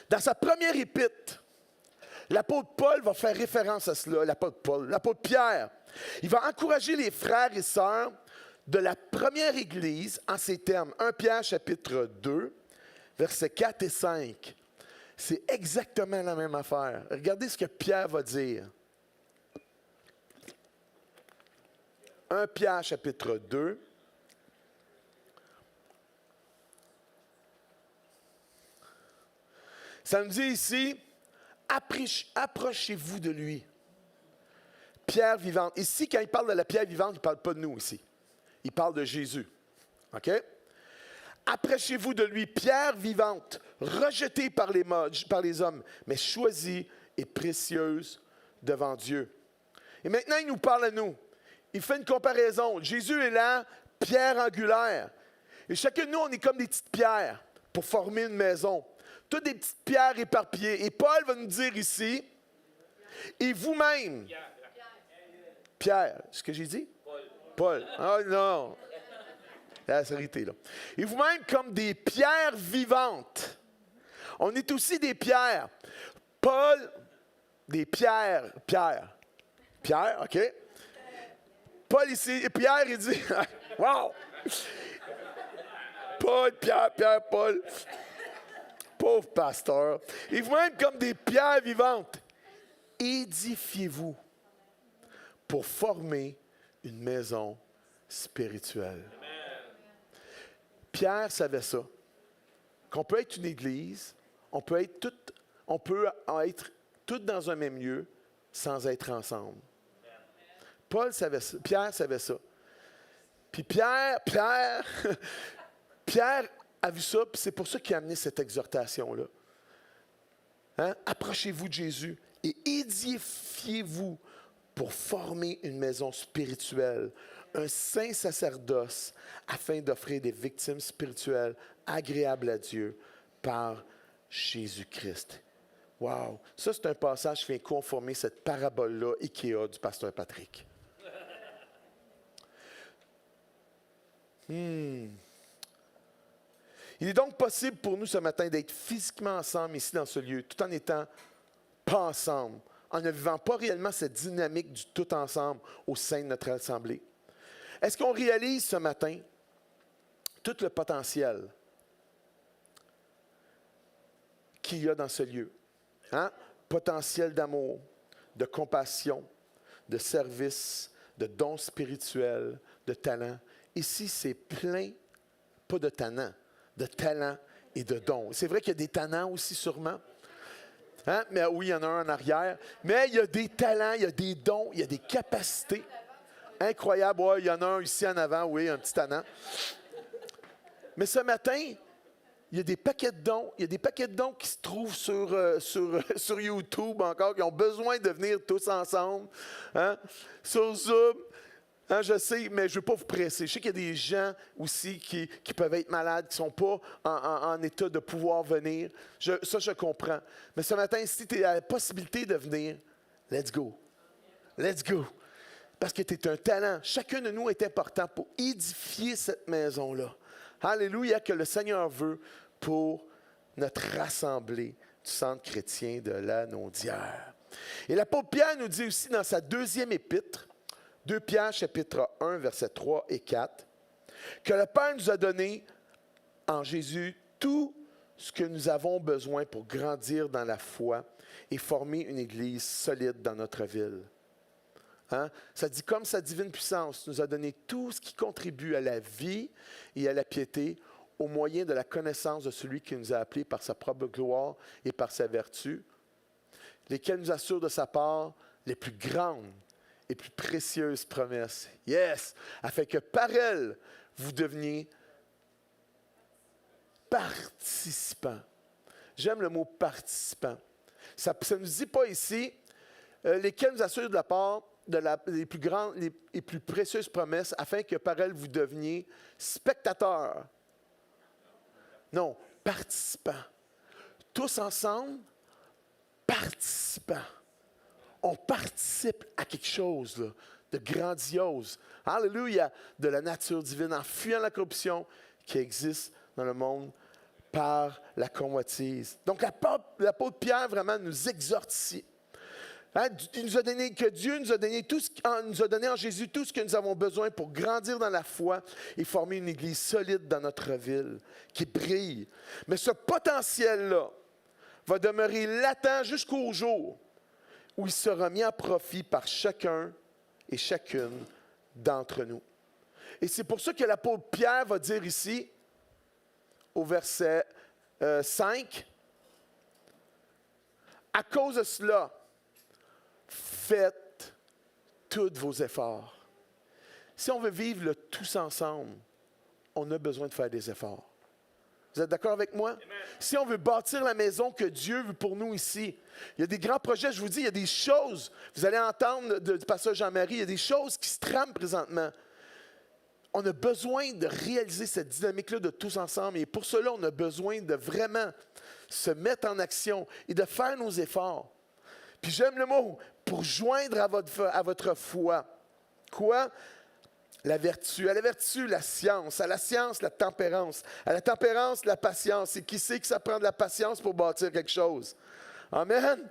Dans sa première épître, l'apôtre Paul va faire référence à cela, l'apôtre Pierre. Il va encourager les frères et sœurs de la première Église en ces termes. 1 Pierre chapitre 2, versets 4 et 5. C'est exactement la même affaire. Regardez ce que Pierre va dire. 1 Pierre chapitre 2. Ça nous dit ici, approchez-vous de lui. Pierre vivante. Ici, quand il parle de la pierre vivante, il ne parle pas de nous ici. Il parle de Jésus. OK? Approchez-vous de lui, pierre vivante, rejetée par les hommes, mais choisie et précieuse devant Dieu. Et maintenant, il nous parle à nous. Il fait une comparaison. Jésus est là, pierre angulaire. Et chacun de nous, on est comme des petites pierres pour former une maison. Toutes des petites pierres éparpillées. Et Paul va nous dire ici, et vous-même, Pierre, ce que j'ai dit? Paul. Ah non. La vérité, là. Et vous-même, comme des pierres vivantes. On est aussi des pierres. Paul, des pierres. Pierre, OK? Paul ici, et Pierre, il dit, wow! Paul, Pierre, Paul. Pauvre pasteur. Et vous-même, comme des pierres vivantes, édifiez-vous pour former une maison spirituelle. Pierre savait ça. Qu'on peut être une église, on peut être toutes dans un même lieu sans être ensemble. Paul savait ça. Pierre savait ça. Puis Pierre a vu ça, puis c'est pour ça qu'il a amené cette exhortation-là. Hein? Approchez-vous de Jésus et édifiez-vous pour former une maison spirituelle, un saint sacerdoce, afin d'offrir des victimes spirituelles agréables à Dieu par Jésus-Christ. Wow! Ça, c'est un passage qui vient conformer cette parabole-là, Ikea, du pasteur Patrick. Il est donc possible pour nous ce matin d'être physiquement ensemble ici dans ce lieu, tout en étant pas ensemble, en ne vivant pas réellement cette dynamique du tout ensemble au sein de notre assemblée. Est-ce qu'on réalise ce matin tout le potentiel qu'il y a dans ce lieu? Hein? Potentiel d'amour, de compassion, de service, de dons spirituels, de talents. Ici, c'est plein, pas de talents, de talents et de dons. C'est vrai qu'il y a des talents aussi sûrement. Hein? Mais oui, il y en a un en arrière. Mais il y a des talents, il y a des dons, il y a des capacités. Incroyable. Ouais, il y en a un ici en avant, oui, un petit talent. Mais ce matin, il y a des paquets de dons. Il y a des paquets de dons qui se trouvent sur YouTube encore, qui ont besoin de venir tous ensemble. Hein? Sur Zoom. Hein, je sais, mais je ne veux pas vous presser. Je sais qu'il y a des gens aussi qui peuvent être malades, qui ne sont pas en état de pouvoir venir. Ça, je comprends. Mais ce matin, si tu as la possibilité de venir, let's go. Let's go. Parce que tu es un talent. Chacun de nous est important pour édifier cette maison-là. Alléluia, que le Seigneur veut pour notre rassemblée du Centre chrétien de la Naudière. Et l'apôtre Pierre nous dit aussi dans sa deuxième épître, 2 Pierre chapitre 1, versets 3 et 4, que le Père nous a donné en Jésus tout ce que nous avons besoin pour grandir dans la foi et former une Église solide dans notre ville. Hein? Ça dit, comme sa divine puissance nous a donné tout ce qui contribue à la vie et à la piété au moyen de la connaissance de celui qui nous a appelés par sa propre gloire et par sa vertu, lesquels nous assurent de sa part les plus grandes et plus précieuses promesses. Yes! Afin que par elles, vous deveniez participants. J'aime le mot participant. Ça ne nous dit pas ici, lesquels nous assurent de la part les plus grandes et plus précieuses promesses, afin que par elles, vous deveniez spectateurs. Non, participants. Tous ensemble, participants. On participe à quelque chose là, de grandiose. Alléluia, de la nature divine, en fuyant la corruption qui existe dans le monde par la convoitise. Donc, l'apôtre Pierre vraiment nous exhorte ici. Hein, il nous a donné, que Dieu nous a donné nous a donné en Jésus tout ce que nous avons besoin pour grandir dans la foi et former une Église solide dans notre ville, qui brille. Mais ce potentiel-là va demeurer latent jusqu'au jour où il sera mis à profit par chacun et chacune d'entre nous. Et c'est pour ça que l'apôtre Pierre va dire ici, au verset 5, « À cause de cela, faites tous vos efforts. » Si on veut vivre le tous ensemble, on a besoin de faire des efforts. Vous êtes d'accord avec moi? Amen. Si on veut bâtir la maison que Dieu veut pour nous ici, il y a des grands projets, je vous dis, il y a des choses, vous allez entendre du pasteur Jean-Marie, il y a des choses qui se trament présentement. On a besoin de réaliser cette dynamique-là de tous ensemble. Et pour cela, on a besoin de vraiment se mettre en action et de faire nos efforts. Puis j'aime le mot, pour joindre à votre foi. Quoi? La vertu. À la vertu, la science. À la science, la tempérance. À la tempérance, la patience. Et qui sait que ça prend de la patience pour bâtir quelque chose? Amen.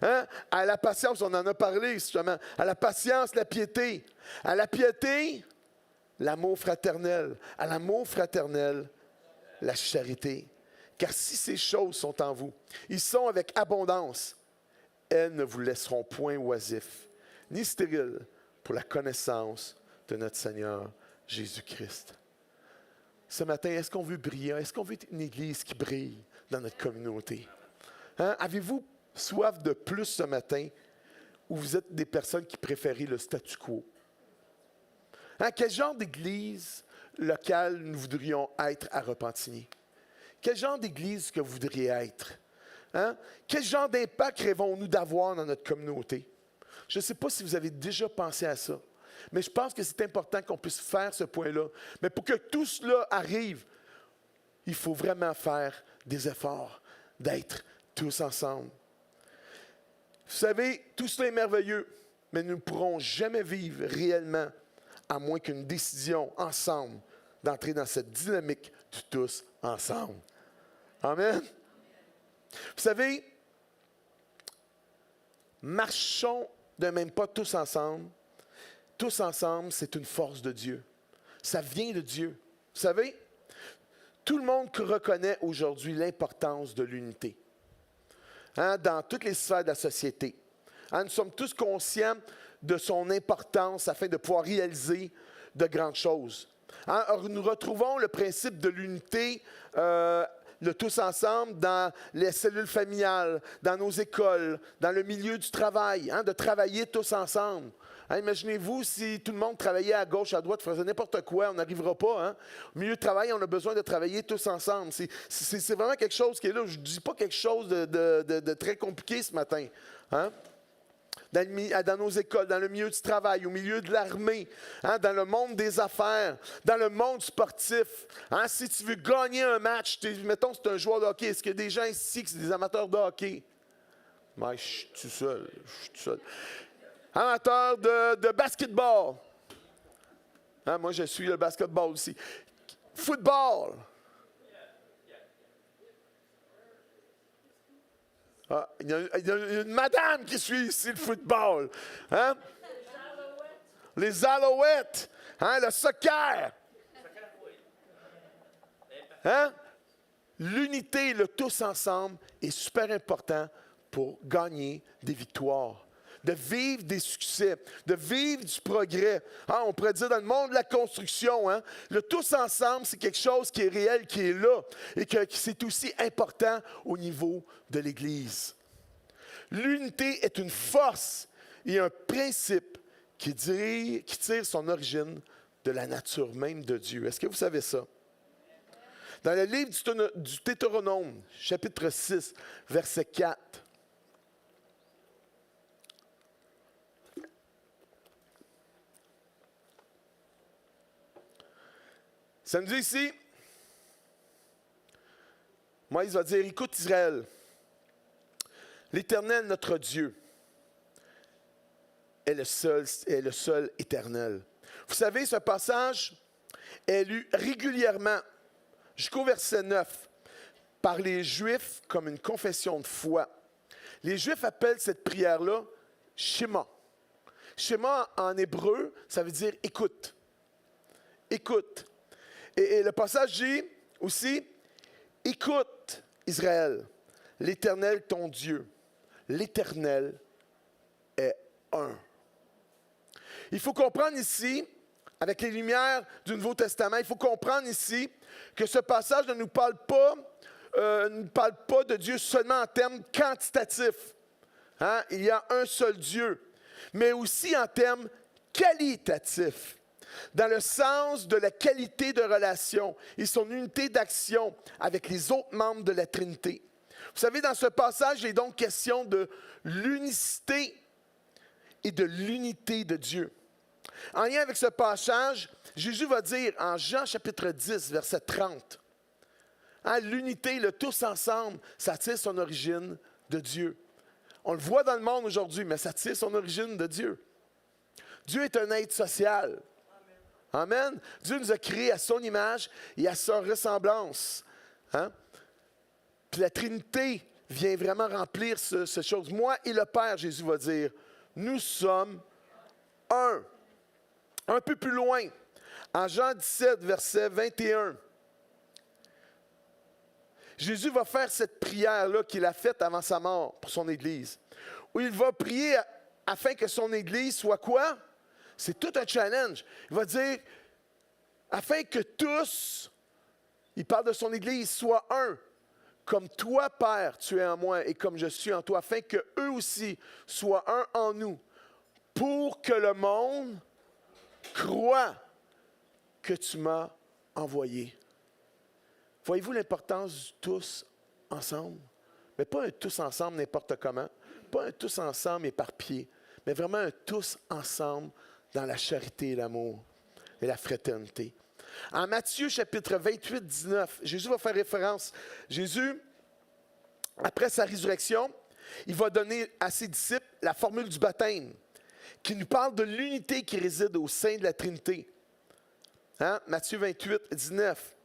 Hein? À la patience, on en a parlé justement. À la patience, la piété. À la piété, l'amour fraternel. À l'amour fraternel, la charité. Car si ces choses sont en vous, ils sont avec abondance, elles ne vous laisseront point oisifs, ni stériles pour la connaissance de notre Seigneur Jésus-Christ. Ce matin, est-ce qu'on veut briller? Est-ce qu'on veut être une Église qui brille dans notre communauté? Hein? Avez-vous soif de plus ce matin ou vous êtes des personnes qui préfèrent le statu quo? Hein? Quel genre d'Église locale nous voudrions être à Repentigny? Quel genre d'Église que vous voudriez être? Hein? Quel genre d'impact rêvons-nous d'avoir dans notre communauté? Je ne sais pas si vous avez déjà pensé à ça. Mais je pense que c'est important qu'on puisse faire ce point-là. Mais pour que tout cela arrive, il faut vraiment faire des efforts, d'être tous ensemble. Vous savez, tout cela est merveilleux, mais nous ne pourrons jamais vivre réellement, à moins qu'une décision ensemble d'entrer dans cette dynamique du tous ensemble. Amen. Vous savez, marchons d'un même pas tous ensemble. Tous ensemble, c'est une force de Dieu. Ça vient de Dieu. Vous savez, tout le monde reconnaît aujourd'hui l'importance de l'unité. Hein, dans toutes les sphères de la société. Hein, nous sommes tous conscients de son importance afin de pouvoir réaliser de grandes choses. Hein, nous retrouvons le principe de l'unité, le tous ensemble, dans les cellules familiales, dans nos écoles, dans le milieu du travail, hein, de travailler tous ensemble. Hein, imaginez-vous si tout le monde travaillait à gauche, à droite, faisait n'importe quoi, on n'arrivera pas. Hein? Au milieu de travail, on a besoin de travailler tous ensemble. C'est vraiment quelque chose qui est là. Je ne dis pas quelque chose de très compliqué ce matin. Hein? Dans nos écoles, dans le milieu du travail, au milieu de l'armée, hein, dans le monde des affaires, dans le monde sportif. Hein, si tu veux gagner un match, mettons que c'est un joueur de hockey, est-ce qu'il y a des gens ici qui sont des amateurs de hockey? Moi, je suis tout seul. Amateur de basketball. Hein, moi, je suis le basketball aussi. Football. Ah, il y a une madame qui suit ici le football. Hein? Les Alouettes. Hein? Le soccer. Hein? L'unité, le tous ensemble est super important pour gagner des victoires, de vivre des succès, de vivre du progrès. Hein, on pourrait dire dans le monde de la construction, hein, le tous ensemble, c'est quelque chose qui est réel, qui est là, et que c'est aussi important au niveau de l'Église. L'unité est une force et un principe qui tire son origine de la nature même de Dieu. Est-ce que vous savez ça? Dans le livre du Deutéronome, chapitre 6, verset 4, ça nous dit ici, Moïse va dire, écoute Israël, l'Éternel notre Dieu est le seul éternel. Vous savez, ce passage est lu régulièrement jusqu'au verset 9 par les Juifs comme une confession de foi. Les Juifs appellent cette prière-là Shema. Shema en hébreu, ça veut dire écoute. Écoute. Et le passage dit aussi, écoute Israël, l'Éternel ton Dieu, l'Éternel est un. Il faut comprendre ici, avec les lumières du Nouveau Testament, il faut comprendre ici que ce passage ne nous parle pas de Dieu seulement en termes quantitatifs. Hein? Il y a un seul Dieu, mais aussi en termes qualitatifs. Dans le sens de la qualité de relation et son unité d'action avec les autres membres de la Trinité. Vous savez, dans ce passage, il est donc question de l'unicité et de l'unité de Dieu. En lien avec ce passage, Jésus va dire en Jean chapitre 10, verset 30, hein, l'unité, le tous ensemble, ça tire son origine de Dieu. On le voit dans le monde aujourd'hui, mais ça tire son origine de Dieu. Dieu est un être social. Amen. Dieu nous a créés à son image et à sa ressemblance. Hein? Puis la Trinité vient vraiment remplir cette chose. Moi et le Père, Jésus va dire, nous sommes un. Un peu plus loin, en Jean 17, verset 21, Jésus va faire cette prière-là qu'il a faite avant sa mort pour son Église, où il va prier afin que son Église soit quoi? C'est tout un challenge. Il va dire, afin que tous, il parle de son Église, soient un, comme toi, Père, tu es en moi et comme je suis en toi, afin qu'eux aussi soient un en nous, pour que le monde croit que tu m'as envoyé. Voyez-vous l'importance du tous ensemble? Mais pas un tous ensemble n'importe comment, pas un tous ensemble éparpillé, mais vraiment un tous ensemble dans la charité et l'amour et la fraternité. En Matthieu chapitre 28, 19, Jésus va faire référence. Jésus, après sa résurrection, il va donner à ses disciples la formule du baptême, qui nous parle de l'unité qui réside au sein de la Trinité. Hein? Matthieu 28, 19.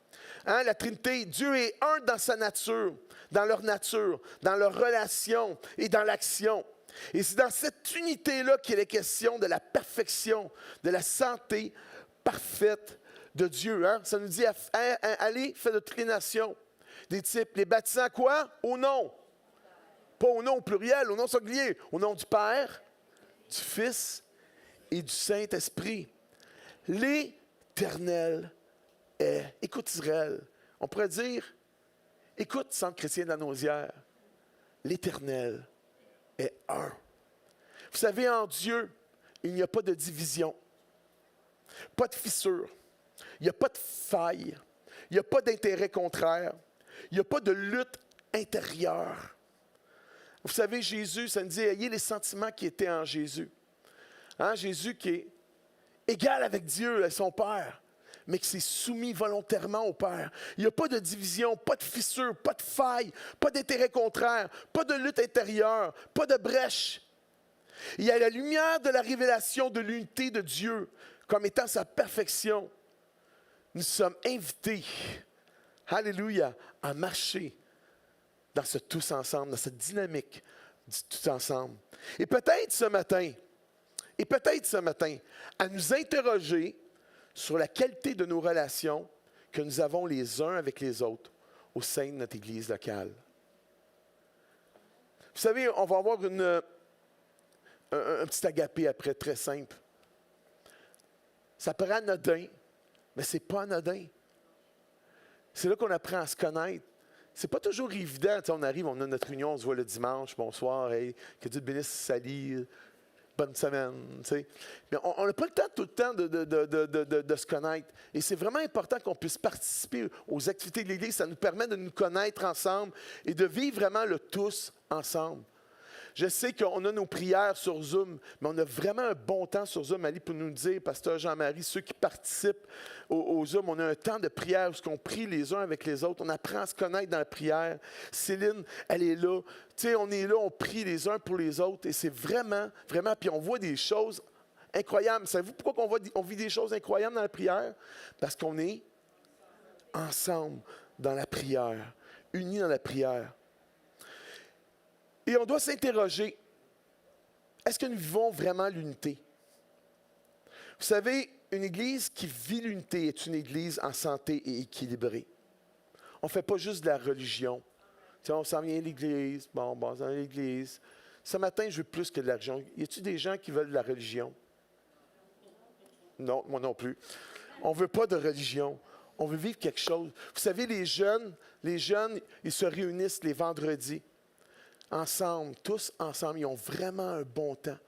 Hein? La Trinité, Dieu est un dans sa nature, dans leur relation et dans l'action. Et c'est dans cette unité-là qu'il est question de la perfection, de la santé parfaite de Dieu. Hein? Ça nous dit, allez, faites de toutes les nations des disciples, les baptisant quoi? Au nom. Pas au nom au pluriel, au nom singulier. Au nom du Père, du Fils et du Saint-Esprit. L'Éternel est. Écoute Israël. On pourrait dire, écoute Centre chrétien de la Nausière. L'Éternel est un. Vous savez, en Dieu, il n'y a pas de division, pas de fissure, il n'y a pas de faille, il n'y a pas d'intérêt contraire, il n'y a pas de lutte intérieure. Vous savez, Jésus, ça nous dit, ayez les sentiments qui étaient en Jésus. Hein, Jésus qui est égal avec Dieu et son Père, mais qui s'est soumis volontairement au Père. Il n'y a pas de division, pas de fissure, pas de faille, pas d'intérêt contraire, pas de lutte intérieure, pas de brèche. Il y a la lumière de la révélation de l'unité de Dieu comme étant sa perfection. Nous sommes invités, alléluia, à marcher dans ce tous ensemble, dans cette dynamique du tous ensemble. Et peut-être ce matin, à nous interroger sur la qualité de nos relations que nous avons les uns avec les autres au sein de notre Église locale. Vous savez, on va avoir un petit agapé après, très simple. Ça paraît anodin, mais ce n'est pas anodin. C'est là qu'on apprend à se connaître. C'est pas toujours évident. Tu sais, on arrive, on a notre réunion, on se voit le dimanche, bonsoir, hey, que Dieu te bénisse, Sally, bonne semaine. Tu sais. Mais on n'a pas le temps tout le temps de se connaître. Et c'est vraiment important qu'on puisse participer aux activités de l'Église. Ça nous permet de nous connaître ensemble et de vivre vraiment le tous ensemble. Je sais qu'on a nos prières sur Zoom, mais on a vraiment un bon temps sur Zoom. Ali pour nous dire, Pasteur Jean-Marie, ceux qui participent au Zoom, on a un temps de prière où on prie les uns avec les autres. On apprend à se connaître dans la prière. Céline, elle est là. Tu sais, on est là, on prie les uns pour les autres. Et c'est vraiment, puis on voit des choses incroyables. Savez-vous pourquoi on vit des choses incroyables dans la prière? Parce qu'on est ensemble dans la prière, unis dans la prière. Et on doit s'interroger, est-ce que nous vivons vraiment l'unité? Vous savez, une Église qui vit l'unité est une Église en santé et équilibrée. On ne fait pas juste de la religion. Tu sais, on s'en vient à l'Église, bon, on s'en vient à l'Église. Ce matin, je veux plus que de la religion. Y a-t-il des gens qui veulent de la religion? Non, moi non plus. On ne veut pas de religion. On veut vivre quelque chose. Vous savez, les jeunes, ils se réunissent les vendredis. Ensemble, tous ensemble, ils ont vraiment un bon temps.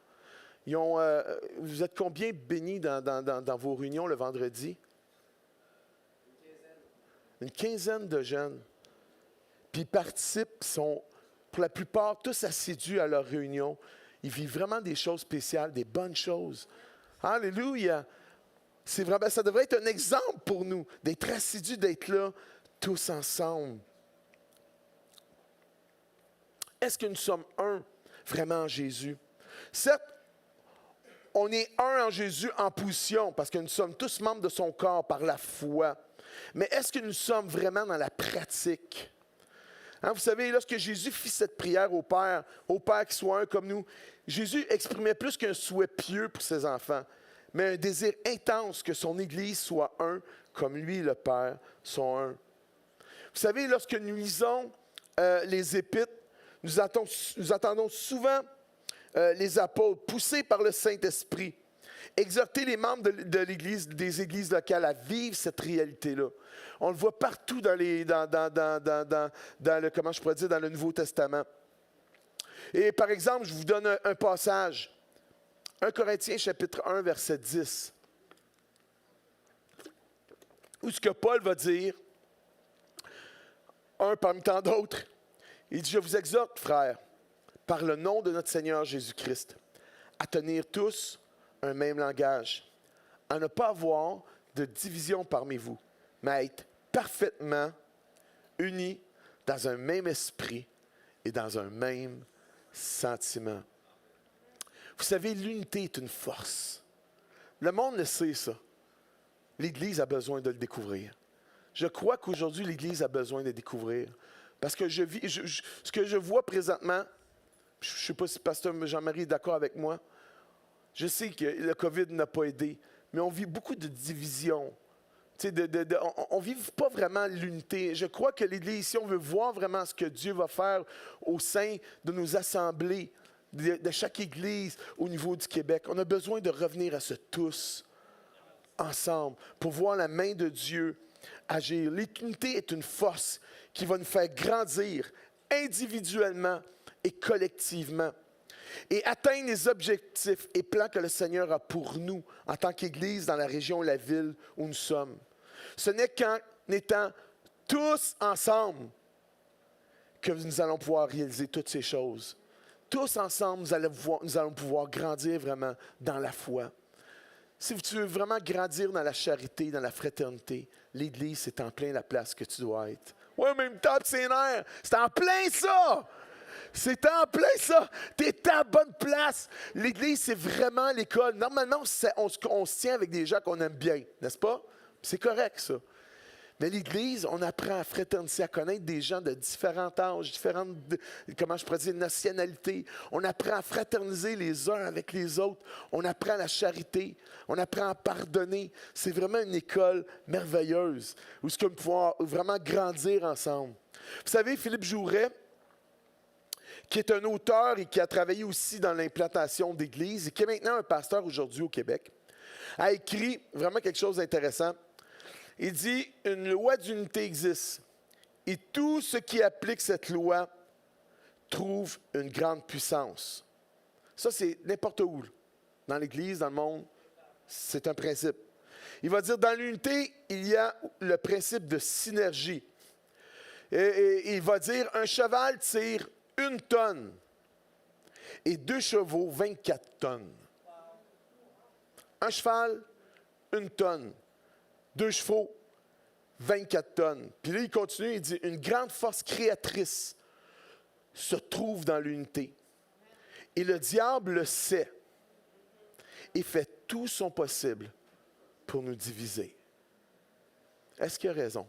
Vous êtes combien bénis dans vos réunions le vendredi? Une quinzaine de jeunes. Puis ils participent, sont pour la plupart tous assidus à leur réunion. Ils vivent vraiment des choses spéciales, des bonnes choses. Alléluia! C'est vraiment, ça devrait être un exemple pour nous, d'être assidus, d'être là, tous ensemble. Est-ce que nous sommes un vraiment en Jésus? Certes, on est un en Jésus en position, parce que nous sommes tous membres de son corps par la foi. Mais est-ce que nous sommes vraiment dans la pratique? Hein, vous savez, lorsque Jésus fit cette prière au Père qui soit un comme nous, Jésus exprimait plus qu'un souhait pieux pour ses enfants, mais un désir intense que son Église soit un, comme lui et le Père sont un. Vous savez, lorsque nous lisons les Épîtres, nous attendons souvent les apôtres, poussés par le Saint-Esprit, exhorter les membres de l'Église, des églises locales à vivre cette réalité-là. On le voit partout dans le Nouveau Testament. Et par exemple, je vous donne un passage. 1 Corinthiens chapitre 1, verset 10. Où ce que Paul va dire, un parmi tant d'autres, il dit, je vous exhorte, frères, par le nom de notre Seigneur Jésus-Christ, à tenir tous un même langage, à ne pas avoir de division parmi vous, mais à être parfaitement unis dans un même esprit et dans un même sentiment. Vous savez, l'unité est une force. Le monde le sait, ça. L'Église a besoin de le découvrir. Je crois qu'aujourd'hui, l'Église a besoin de le découvrir. Parce que ce que je vois présentement, Je ne sais pas si Pasteur Jean-Marie est d'accord avec moi. Je sais que le COVID n'a pas aidé, mais on vit beaucoup de divisions. On ne vit pas vraiment l'unité. Je crois que l'Église, si on veut voir vraiment ce que Dieu va faire au sein de nos assemblées, de chaque Église au niveau du Québec, on a besoin de revenir à ce tous ensemble pour voir la main de Dieu agir. L'unité est une force qui va nous faire grandir individuellement et collectivement et atteindre les objectifs et plans que le Seigneur a pour nous en tant qu'Église dans la région ou la ville où nous sommes. Ce n'est qu'en étant tous ensemble que nous allons pouvoir réaliser toutes ces choses. Tous ensemble, nous allons pouvoir grandir vraiment dans la foi. Si tu veux vraiment grandir dans la charité, dans la fraternité, l'Église, c'est en plein la place que tu dois être. Oui, même top, c'est nerfs. C'est en plein ça! C'est en plein ça! Tu es à la bonne place! L'Église, c'est vraiment l'école. Normalement, on se tient avec des gens qu'on aime bien, n'est-ce pas? C'est correct, ça. Mais l'Église, on apprend à fraterniser, à connaître des gens de différents âges, différentes, comment je pourrais dire, nationalités. On apprend à fraterniser les uns avec les autres. On apprend la charité. On apprend à pardonner. C'est vraiment une école merveilleuse où on peut pouvoir vraiment grandir ensemble. Vous savez, Philippe Jouret, qui est un auteur et qui a travaillé aussi dans l'implantation d'églises et qui est maintenant un pasteur aujourd'hui au Québec, a écrit vraiment quelque chose d'intéressant. Il dit, une loi d'unité existe et tout ce qui applique cette loi trouve une grande puissance. Ça, c'est n'importe où. Dans l'Église, dans le monde, c'est un principe. Il va dire, dans l'unité, il y a le principe de synergie. Et il va dire, un cheval tire 1 tonne et 2 chevaux, 24 tonnes. Un cheval, 1 tonne. 2 chevaux, 24 tonnes. Puis là, il continue, il dit, une grande force créatrice se trouve dans l'unité. Et le diable le sait et fait tout son possible pour nous diviser. Est-ce qu'il a raison?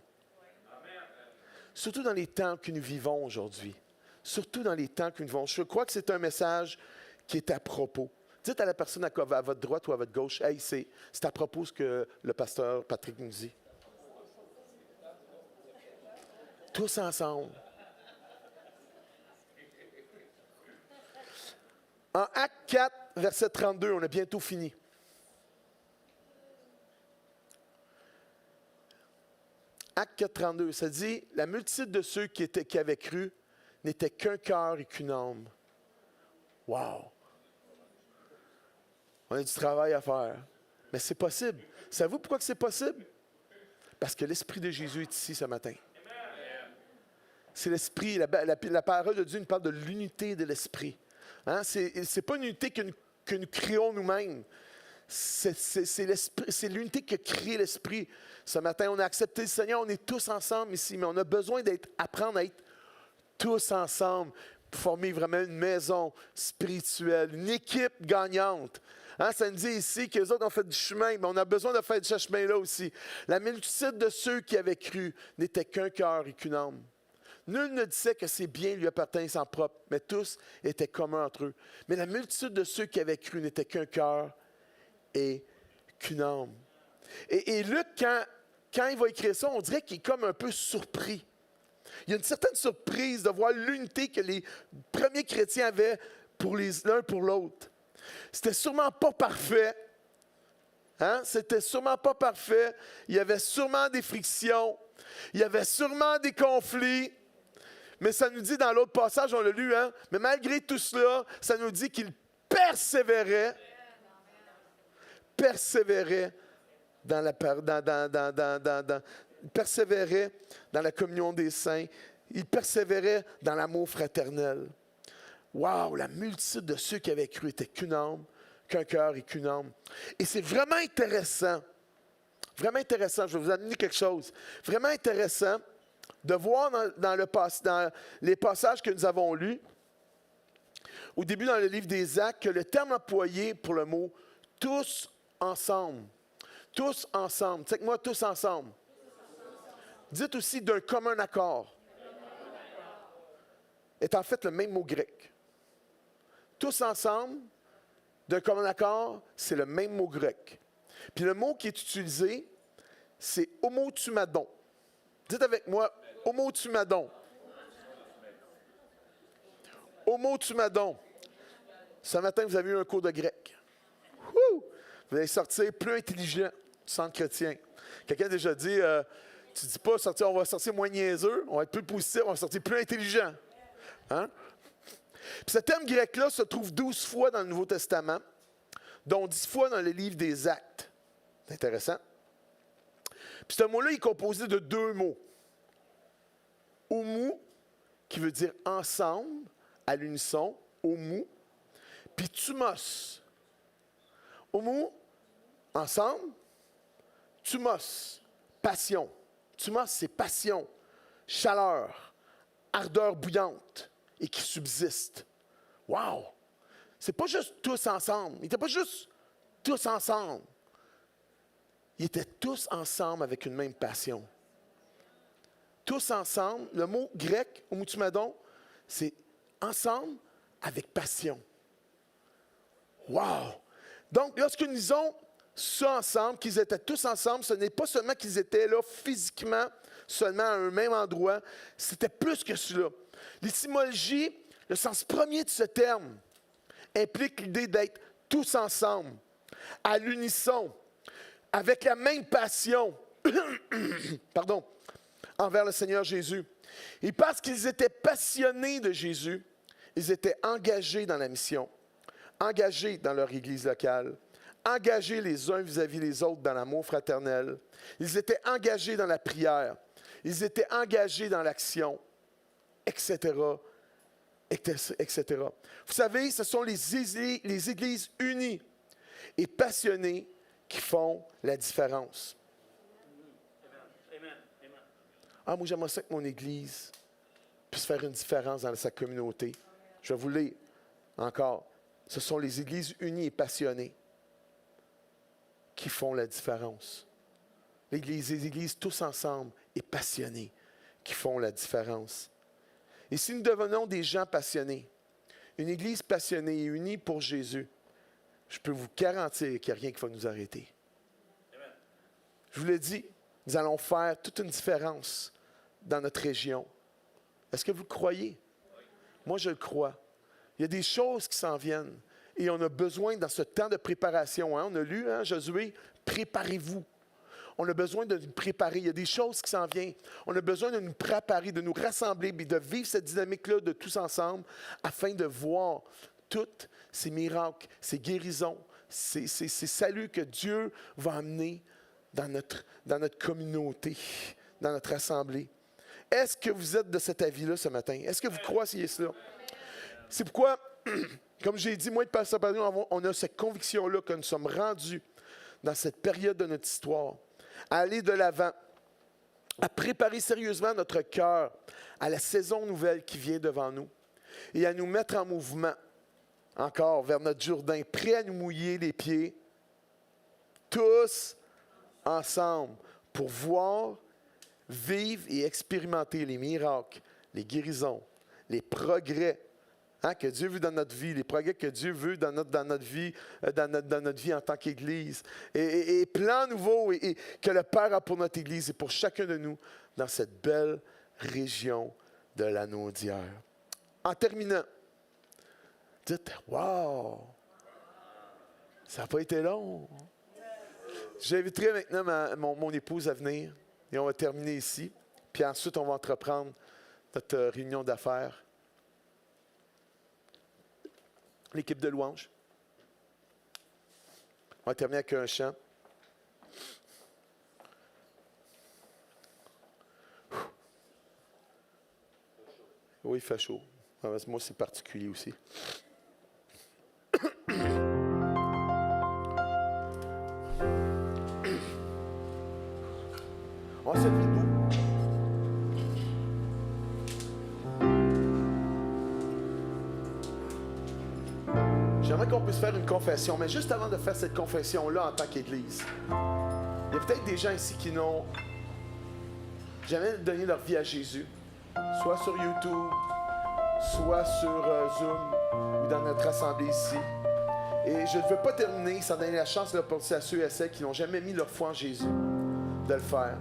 Surtout dans les temps que nous vivons aujourd'hui. Surtout dans les temps que nous vivons. Je crois que c'est un message qui est à propos. Dites à la personne à votre droite ou à votre gauche, « Hey, c'est à propos ce que le pasteur Patrick nous dit. » Tous ensemble. En Acte 4, verset 32, on a bientôt fini. Acte 4, 32, ça dit, « La multitude de ceux qui avaient cru n'était qu'un cœur et qu'une âme. » Wow! On a du travail à faire. Mais c'est possible. Savez-vous pourquoi c'est possible? Parce que l'Esprit de Jésus est ici ce matin. C'est l'Esprit, la parole de Dieu nous parle de l'unité de l'Esprit. Hein? Ce n'est pas une unité que nous créons nous-mêmes. C'est l'unité que crée l'Esprit. Ce matin, on a accepté le Seigneur, on est tous ensemble ici, mais on a besoin d'apprendre à être tous ensemble pour former vraiment une maison spirituelle, une équipe gagnante. Hein, ça nous dit ici qu'eux autres ont fait du chemin, mais on a besoin de faire de ce chemin-là aussi. La multitude de ceux qui avaient cru n'était qu'un cœur et qu'une âme. Nul ne disait que ses biens lui appartenaient en propre, mais tous étaient communs entre eux. Mais la multitude de ceux qui avaient cru n'était qu'un cœur et qu'une âme. Et Luc, quand il va écrire ça, on dirait qu'il est comme un peu surpris. Il y a une certaine surprise de voir l'unité que les premiers chrétiens avaient pour l'un pour l'autre. C'était sûrement pas parfait. Hein? C'était sûrement pas parfait. Il y avait sûrement des frictions. Il y avait sûrement des conflits. Mais ça nous dit dans l'autre passage, on l'a lu, hein? Mais malgré tout cela, ça nous dit qu'il persévérait dans la communion des saints. Il persévérait dans l'amour fraternel. Wow, la multitude de ceux qui avaient cru était qu'une âme, qu'un cœur et qu'une âme. Et c'est vraiment intéressant. Vraiment intéressant, je vais vous amener quelque chose. Vraiment intéressant de voir dans les passages que nous avons lus, au début dans le livre des Actes, que le terme employé pour le mot « tous ensemble », tous ensemble, c'est que moi, tous ensemble. Dites aussi d'un commun accord, est en fait le même mot grec. tous ensemble, d'un commun accord, c'est le même mot grec. Puis le mot qui est utilisé, c'est homotumadon. Dites avec moi, homotumadon. Homotumadon. Ce matin, vous avez eu un cours de grec. Wouh! Vous allez sortir plus intelligent du centre chrétien. Quelqu'un a déjà dit, tu ne dis pas sortir, on va sortir moins niaiseux, on va être plus positif, on va sortir plus intelligent. Hein? Puis ce terme grec-là se trouve 12 fois dans le Nouveau Testament, dont 10 fois dans le livre des Actes. C'est intéressant. Puis ce mot-là est composé de 2 mots. Homo, qui veut dire ensemble, à l'unisson, homo, puis thumos. Homo, ensemble, thumos, passion. Thumos, c'est passion, chaleur, ardeur bouillante et qui subsiste. Wow! C'est pas juste tous ensemble. Ils n'étaient pas juste tous ensemble. Ils étaient tous ensemble avec une même passion. Tous ensemble, le mot grec, homotumadon, c'est ensemble avec passion. Wow! Donc, lorsque nous disons ça ensemble, qu'ils étaient tous ensemble, ce n'est pas seulement qu'ils étaient là physiquement, seulement à un même endroit, c'était plus que cela. L'étymologie, le sens premier de ce terme, implique l'idée d'être tous ensemble, à l'unisson, avec la même passion, pardon, envers le Seigneur Jésus. Et parce qu'ils étaient passionnés de Jésus, ils étaient engagés dans la mission, engagés dans leur église locale, engagés les uns vis-à-vis les autres dans l'amour fraternel. Ils étaient engagés dans la prière. Ils étaient engagés dans l'action, etc., etc. Vous savez, ce sont les églises unies et passionnées qui font la différence. Ah, moi, j'aimerais ça que mon église puisse faire une différence dans sa communauté. Je vais vous lire encore. Ce sont les églises unies et passionnées qui font la différence. Les églises tous ensemble et passionnées qui font la différence. Et si nous devenons des gens passionnés, une église passionnée et unie pour Jésus, je peux vous garantir qu'il n'y a rien qui va nous arrêter. Amen. Je vous l'ai dit, nous allons faire toute une différence dans notre région. Est-ce que vous le croyez? Oui. Moi, je le crois. Il y a des choses qui s'en viennent et on a besoin dans ce temps de préparation. Hein? On a lu, Josué, préparez-vous. On a besoin de nous préparer. Il y a des choses qui s'en viennent. On a besoin de nous préparer, de nous rassembler, et de vivre cette dynamique-là de tous ensemble afin de voir tous ces miracles, ces guérisons, ces saluts que Dieu va amener dans notre communauté, dans notre assemblée. Est-ce que vous êtes de cet avis-là ce matin? Est-ce que vous croyez cela? C'est pourquoi, comme j'ai dit, moi et le pasteur Padron, on a cette conviction-là que nous sommes rendus dans cette période de notre histoire, à aller de l'avant, à préparer sérieusement notre cœur à la saison nouvelle qui vient devant nous et à nous mettre en mouvement encore vers notre Jourdain, prêts à nous mouiller les pieds, tous ensemble, pour voir, vivre et expérimenter les miracles, les guérisons, les progrès que Dieu veut dans notre vie, les progrès que Dieu veut dans notre vie en tant qu'Église, et plan nouveau et que le Père a pour notre Église et pour chacun de nous dans cette belle région de la Naudière. En terminant, dites « Wow! Ça n'a pas été long! » J'inviterai maintenant mon épouse à venir et on va terminer ici. Puis ensuite, on va entreprendre notre réunion d'affaires. L'équipe de louange. On va terminer avec un chant. Oui, il fait chaud. Moi, c'est particulier aussi. On se met debout. J'aimerais qu'on puisse faire une confession, mais juste avant de faire cette confession-là en tant qu'Église, il y a peut-être des gens ici qui n'ont jamais donné leur vie à Jésus, soit sur YouTube, soit sur Zoom. ou dans notre assemblée ici. Et je ne veux pas terminer sans donner la chance de l'opportunité à ceux et à celles qui n'ont jamais mis leur foi en Jésus de le faire.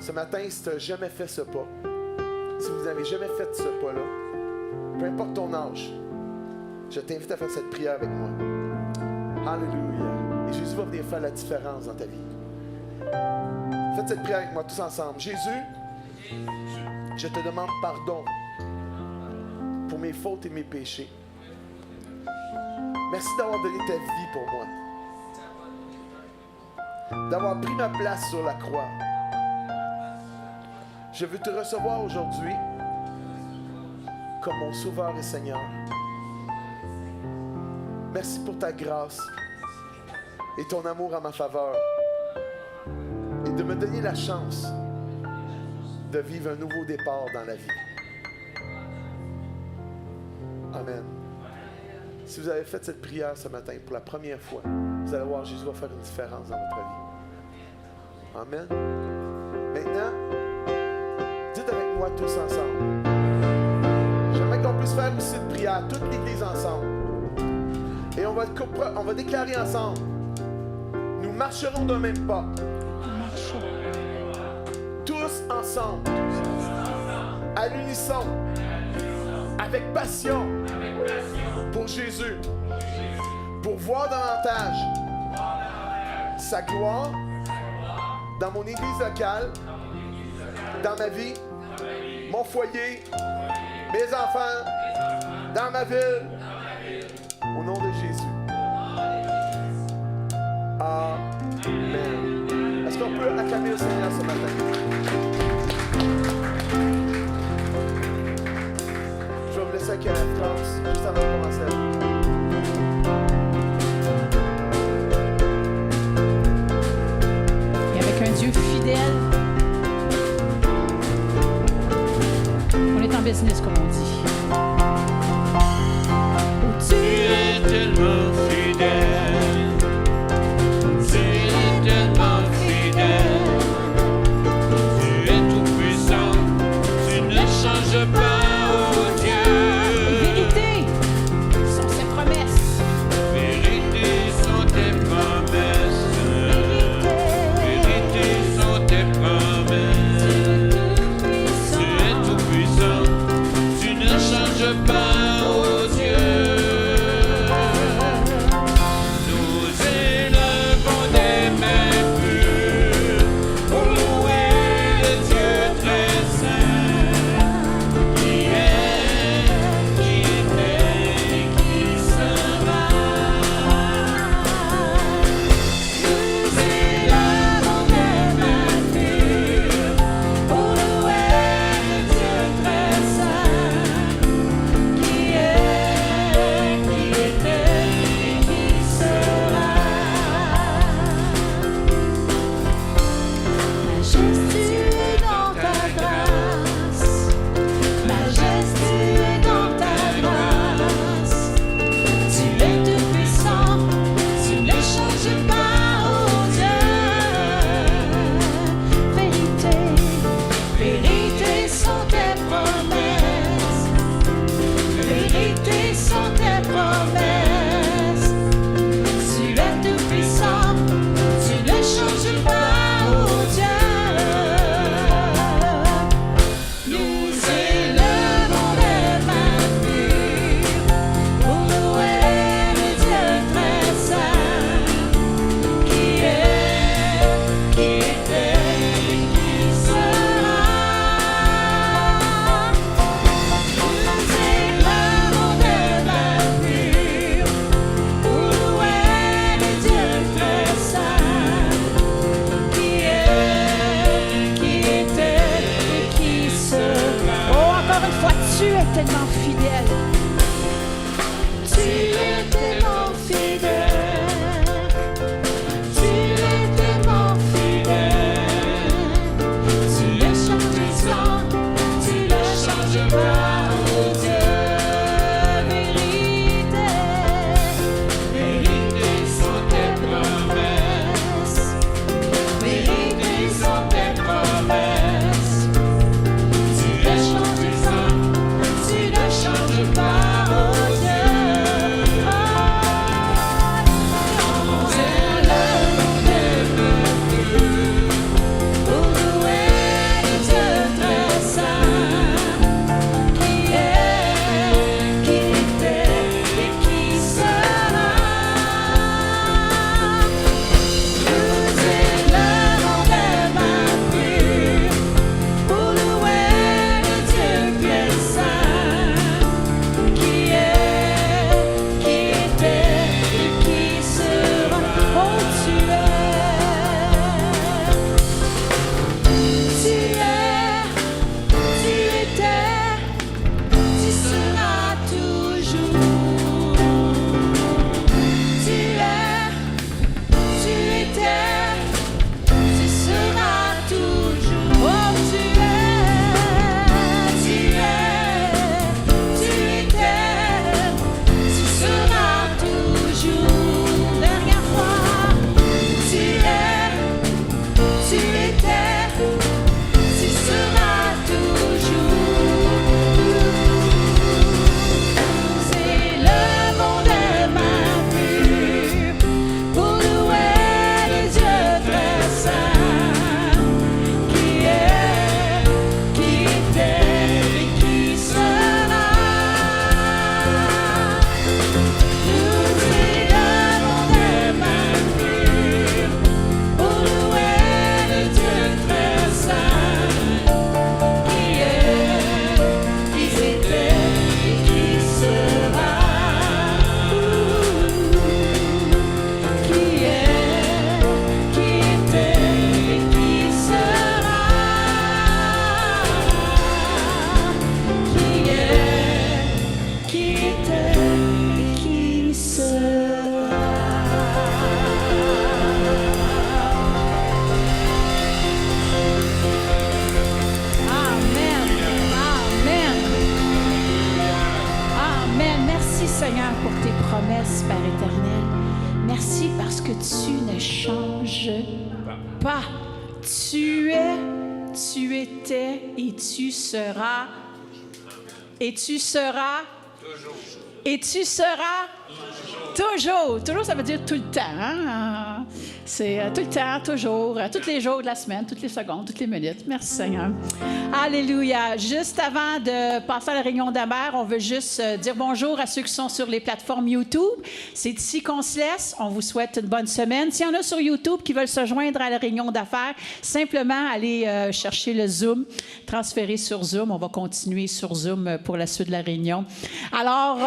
Ce matin, si tu n'as jamais fait ce pas, si vous n'avez jamais fait ce pas-là, peu importe ton âge, je t'invite à faire cette prière avec moi. Alléluia. Et Jésus va venir faire la différence dans ta vie. Faites cette prière avec moi tous ensemble. Jésus, je te demande pardon pour mes fautes et mes péchés. Merci d'avoir donné ta vie pour moi. D'avoir pris ma place sur la croix. Je veux te recevoir aujourd'hui comme mon Sauveur et Seigneur. Merci pour ta grâce et ton amour en ma faveur. Et de me donner la chance de vivre un nouveau départ dans la vie. Amen. Si vous avez fait cette prière ce matin pour la première fois, vous allez voir, Jésus va faire une différence dans votre vie. Amen. Maintenant, dites avec moi tous ensemble. J'aimerais qu'on puisse faire aussi une prière, toute l'Église ensemble. Et on va déclarer ensemble. Nous marcherons d'un même pas. Tous ensemble. À l'unisson. Avec passion. Pour Jésus. Pour voir davantage sa gloire dans mon église locale, dans ma vie, mon foyer, mes enfants, dans ma ville, au nom de Jésus. Amen. Est-ce qu'on peut acclamer le Seigneur ce matin? Je vais vous laisser avec la France juste avant de commencer. Et avec un Dieu fidèle, on est en business, comme on dit. Tu es tellement fidèle, tu es tellement fidèle, tu es tout puissant, tu ne changes pas, oh Dieu. Vérité sont ses promesses. Vérité sont tes promesses, vérité sont tes promesses, tu es tout puissant, tu ne changes pas, oh Dieu. pas. Tu es, tu étais et tu seras. Et tu seras. Toujours. Et tu seras. Toujours. Toujours, ça veut dire tout le temps. Hein? C'est tout le temps, toujours, tous les jours de la semaine, toutes les secondes, toutes les minutes. Merci Seigneur. Alléluia. Juste avant de passer à la réunion d'Amère, on veut juste dire bonjour à ceux qui sont sur les plateformes YouTube. C'est ici qu'on se laisse. On vous souhaite une bonne semaine. S'il y en a sur YouTube qui veulent se joindre à la réunion d'affaires, simplement allez chercher le Zoom, transférer sur Zoom. On va continuer sur Zoom pour la suite de la réunion. Alors,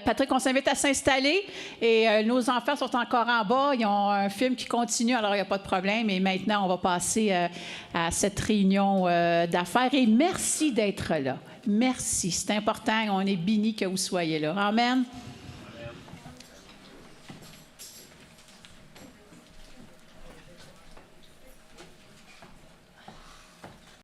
Patrick, on s'invite à s'installer et nos enfants sont encore en bas. Ils ont un film qui continue, alors il n'y a pas de problème. Et maintenant, on va passer à cette réunion d'affaires. Et merci d'être là. Merci. C'est important. On est bénis que vous soyez là. Amen.